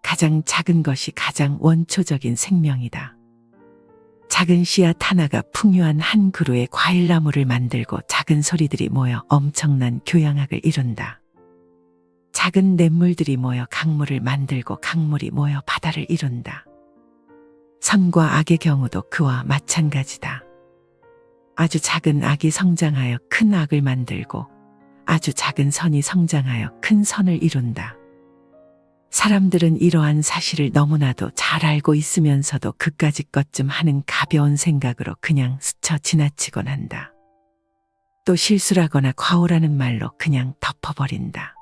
가장 작은 것이 가장 원초적인 생명이다. 작은 씨앗 하나가 풍요한 한 그루의 과일나무를 만들고 작은 소리들이 모여 엄청난 교양학을 이룬다. 작은 냇물들이 모여 강물을 만들고 강물이 모여 바다를 이룬다. 선과 악의 경우도 그와 마찬가지다. 아주 작은 악이 성장하여 큰 악을 만들고 아주 작은 선이 성장하여 큰 선을 이룬다. 사람들은 이러한 사실을 너무나도 잘 알고 있으면서도 그까짓 것 좀 하는 가벼운 생각으로 그냥 스쳐 지나치곤 한다. 또 실수라거나 과오라는 말로 그냥 덮어버린다.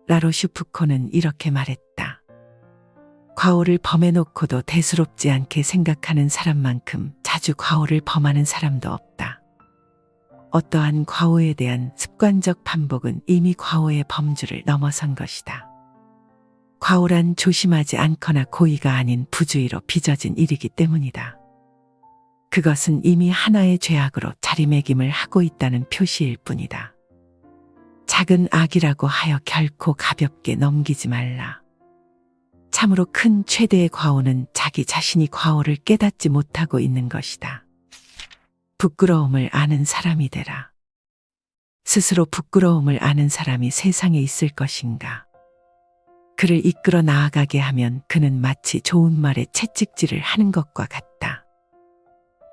라로슈 푸코는 이렇게 말했다. 과오를 범해놓고도 대수롭지 않게 생각하는 사람만큼 자주 과오를 범하는 사람도 없다. 어떠한 과오에 대한 습관적 반복은 이미 과오의 범주를 넘어선 것이다. 과오란 조심하지 않거나 고의가 아닌 부주의로 빚어진 일이기 때문이다. 그것은 이미 하나의 죄악으로 자리매김을 하고 있다는 표시일 뿐이다. 작은 악이라고 하여 결코 가볍게 넘기지 말라. 참으로 큰 최대의 과오는 자기 자신이 과오를 깨닫지 못하고 있는 것이다. 부끄러움을 아는 사람이 되라. 스스로 부끄러움을 아는 사람이 세상에 있을 것인가? 그를 이끌어 나아가게 하면 그는 마치 좋은 말에 채찍질을 하는 것과 같다.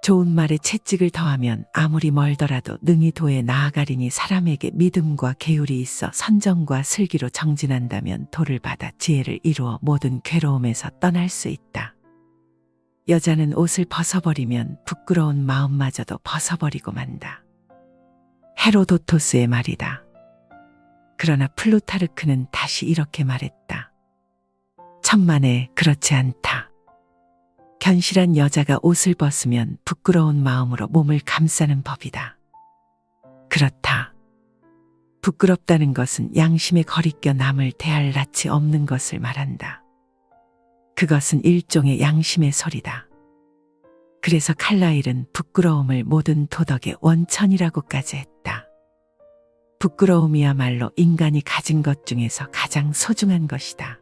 좋은 말에 채찍을 더하면 아무리 멀더라도 능히 도에 나아가리니 사람에게 믿음과 계율이 있어 선정과 슬기로 정진한다면 도를 받아 지혜를 이루어 모든 괴로움에서 떠날 수 있다. 여자는 옷을 벗어버리면 부끄러운 마음마저도 벗어버리고 만다. 헤로도토스의 말이다. 그러나 플루타르크는 다시 이렇게 말했다. 천만에 그렇지 않다. 견실한 여자가 옷을 벗으면 부끄러운 마음으로 몸을 감싸는 법이다. 그렇다. 부끄럽다는 것은 양심에 거리껴 남을 대할 낯이 없는 것을 말한다. 그것은 일종의 양심의 소리다. 그래서 칼라일은 부끄러움을 모든 도덕의 원천이라고까지 했다. 부끄러움이야말로 인간이 가진 것 중에서 가장 소중한 것이다.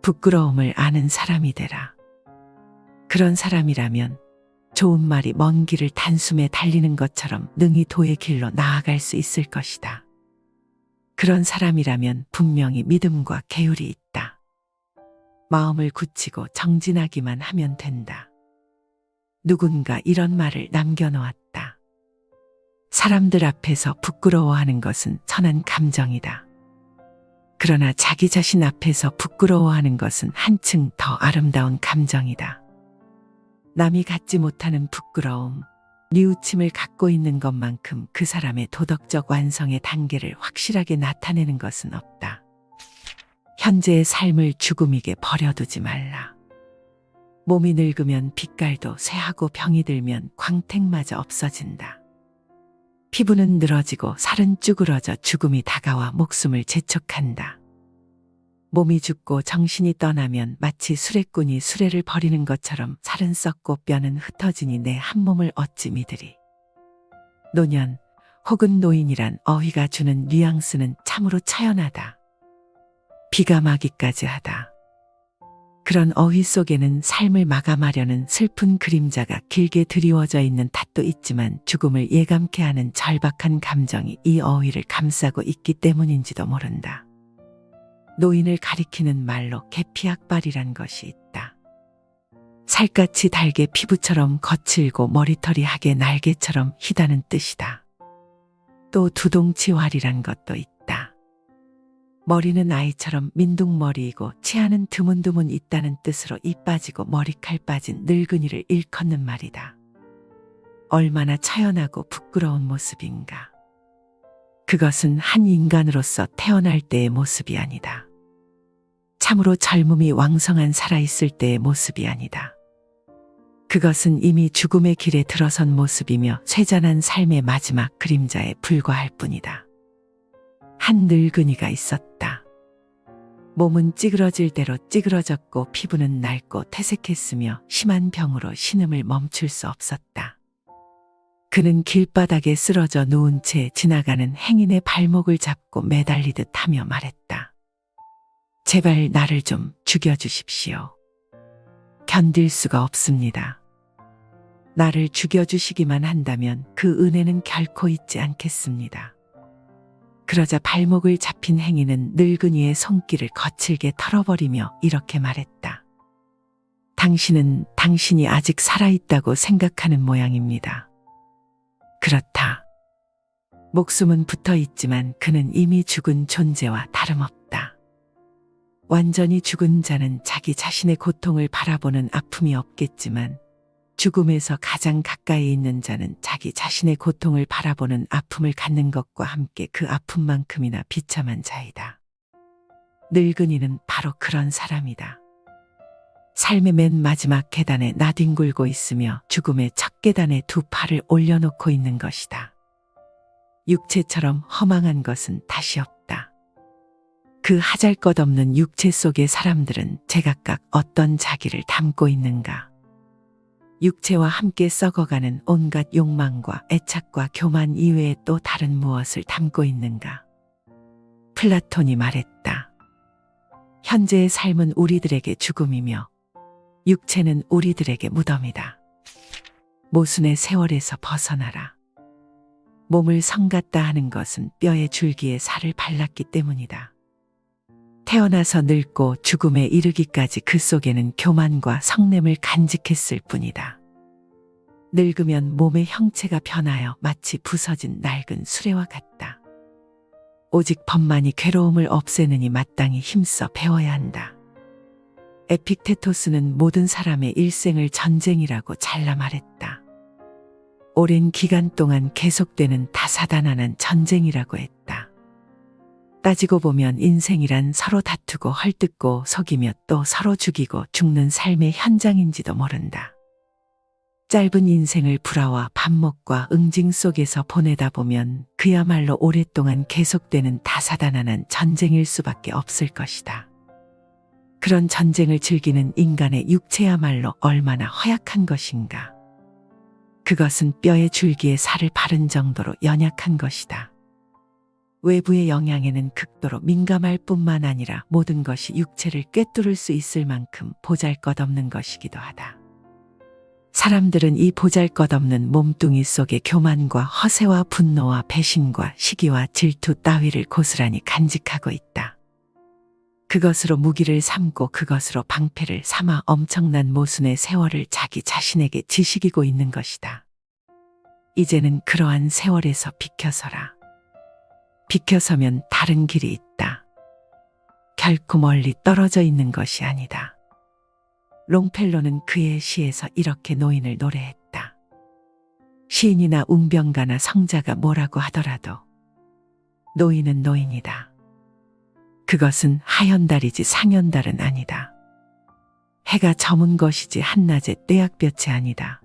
부끄러움을 아는 사람이 되라. 그런 사람이라면 좋은 말이 먼 길을 단숨에 달리는 것처럼 능히 도의 길로 나아갈 수 있을 것이다. 그런 사람이라면 분명히 믿음과 계율이 있다. 마음을 굳히고 정진하기만 하면 된다. 누군가 이런 말을 남겨놓았다. 사람들 앞에서 부끄러워하는 것은 선한 감정이다. 그러나 자기 자신 앞에서 부끄러워하는 것은 한층 더 아름다운 감정이다. 남이 갖지 못하는 부끄러움, 뉘우침을 갖고 있는 것만큼 그 사람의 도덕적 완성의 단계를 확실하게 나타내는 것은 없다. 현재의 삶을 죽음이게 버려두지 말라. 몸이 늙으면 빛깔도 쇠하고 병이 들면 광택마저 없어진다. 피부는 늘어지고 살은 쭈그러져 죽음이 다가와 목숨을 재촉한다. 몸이 죽고 정신이 떠나면 마치 수레꾼이 수레를 버리는 것처럼 살은 썩고 뼈는 흩어지니 내 한 몸을 어찌 믿으리. 노년 혹은 노인이란 어휘가 주는 뉘앙스는 참으로 처연하다. 비가 마기까지 하다. 그런 어휘 속에는 삶을 마감하려는 슬픈 그림자가 길게 드리워져 있는 탓도 있지만 죽음을 예감케 하는 절박한 감정이 이 어휘를 감싸고 있기 때문인지도 모른다. 노인을 가리키는 말로 계피약발이란 것이 있다. 살갗이 달게 피부처럼 거칠고 머리털이 하게 날개처럼 희다는 뜻이다. 또 두동치활이란 것도 있다. 머리는 아이처럼 민둥머리이고 치아는 드문드문 있다는 뜻으로 이 빠지고 머리칼 빠진 늙은이를 일컫는 말이다. 얼마나 처연하고 부끄러운 모습인가. 그것은 한 인간으로서 태어날 때의 모습이 아니다. 참으로 젊음이 왕성한 살아있을 때의 모습이 아니다. 그것은 이미 죽음의 길에 들어선 모습이며 쇠잔한 삶의 마지막 그림자에 불과할 뿐이다. 한 늙은이가 있었다. 몸은 찌그러질 대로 찌그러졌고 피부는 낡고 퇴색했으며 심한 병으로 신음을 멈출 수 없었다. 그는 길바닥에 쓰러져 누운 채 지나가는 행인의 발목을 잡고 매달리듯 하며 말했다. 제발 나를 좀 죽여주십시오. 견딜 수가 없습니다. 나를 죽여주시기만 한다면 그 은혜는 결코 잊지 않겠습니다. 그러자 발목을 잡힌 행인은 늙은이의 손길을 거칠게 털어버리며 이렇게 말했다. 당신은 당신이 아직 살아있다고 생각하는 모양입니다. 그렇다. 목숨은 붙어 있지만 그는 이미 죽은 존재와 다름없다. 완전히 죽은 자는 자기 자신의 고통을 바라보는 아픔이 없겠지만 죽음에서 가장 가까이 있는 자는 자기 자신의 고통을 바라보는 아픔을 갖는 것과 함께 그 아픔만큼이나 비참한 자이다. 늙은이는 바로 그런 사람이다. 삶의 맨 마지막 계단에 나뒹굴고 있으며 죽음의 첫 계단에 두 팔을 올려놓고 있는 것이다. 육체처럼 허망한 것은 다시 없다. 그 하잘것없는 육체 속의 사람들은 제각각 어떤 자기를 담고 있는가? 육체와 함께 썩어가는 온갖 욕망과 애착과 교만 이외에 또 다른 무엇을 담고 있는가? 플라톤이 말했다. 현재의 삶은 우리들에게 죽음이며 육체는 우리들에게 무덤이다. 모순의 세월에서 벗어나라. 몸을 성 같다 하는 것은 뼈의 줄기에 살을 발랐기 때문이다. 태어나서 늙고 죽음에 이르기까지 그 속에는 교만과 성냄을 간직했을 뿐이다. 늙으면 몸의 형체가 변하여 마치 부서진 낡은 수레와 같다. 오직 법만이 괴로움을 없애느니 마땅히 힘써 배워야 한다. 에픽테토스는 모든 사람의 일생을 전쟁이라고 잘라 말했다. 오랜 기간 동안 계속되는 다사다난한 전쟁이라고 했다. 따지고 보면 인생이란 서로 다투고 헐뜯고 속이며 또 서로 죽이고 죽는 삶의 현장인지도 모른다. 짧은 인생을 불화와 반목과 응징 속에서 보내다 보면 그야말로 오랫동안 계속되는 다사다난한 전쟁일 수밖에 없을 것이다. 그런 전쟁을 즐기는 인간의 육체야말로 얼마나 허약한 것인가. 그것은 뼈의 줄기에 살을 바른 정도로 연약한 것이다. 외부의 영향에는 극도로 민감할 뿐만 아니라 모든 것이 육체를 꿰뚫을 수 있을 만큼 보잘것없는 것이기도 하다. 사람들은 이 보잘것없는 몸뚱이 속에 교만과 허세와 분노와 배신과 시기와 질투 따위를 고스란히 간직하고 있다. 그것으로 무기를 삼고 그것으로 방패를 삼아 엄청난 모순의 세월을 자기 자신에게 지식이고 있는 것이다. 이제는 그러한 세월에서 비켜서라. 비켜서면 다른 길이 있다. 결코 멀리 떨어져 있는 것이 아니다. 롱펠로는 그의 시에서 이렇게 노인을 노래했다. 시인이나 웅변가나 성자가 뭐라고 하더라도 노인은 노인이다. 그것은 하연달이지 상연달은 아니다. 해가 저문 것이지 한낮의 떼약볕이 아니다.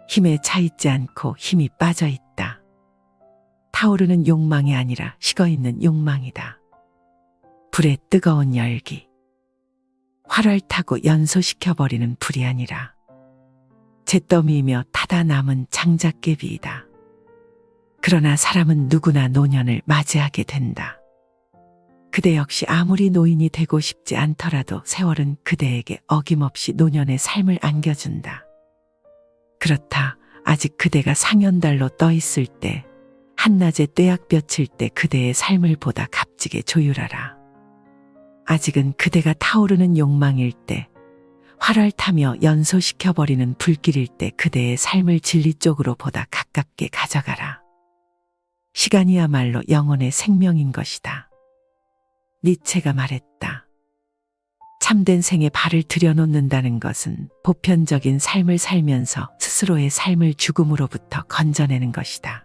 힘에 차있지 않고 힘이 빠져 있다. 타오르는 욕망이 아니라 식어있는 욕망이다. 불의 뜨거운 열기. 활을 타고 연소시켜버리는 불이 아니라 잿더미이며 타다 남은 장작개비이다. 그러나 사람은 누구나 노년을 맞이하게 된다. 그대 역시 아무리 노인이 되고 싶지 않더라도 세월은 그대에게 어김없이 노년의 삶을 안겨준다. 그렇다. 아직 그대가 상연달로 떠 있을 때, 한낮에 떼약볕일 때 그대의 삶을 보다 값지게 조율하라. 아직은 그대가 타오르는 욕망일 때, 활을 타며 연소시켜버리는 불길일 때 그대의 삶을 진리 쪽으로 보다 가깝게 가져가라. 시간이야말로 영혼의 생명인 것이다. 니체가 말했다. 참된 생에 발을 들여놓는다는 것은 보편적인 삶을 살면서 스스로의 삶을 죽음으로부터 건져내는 것이다.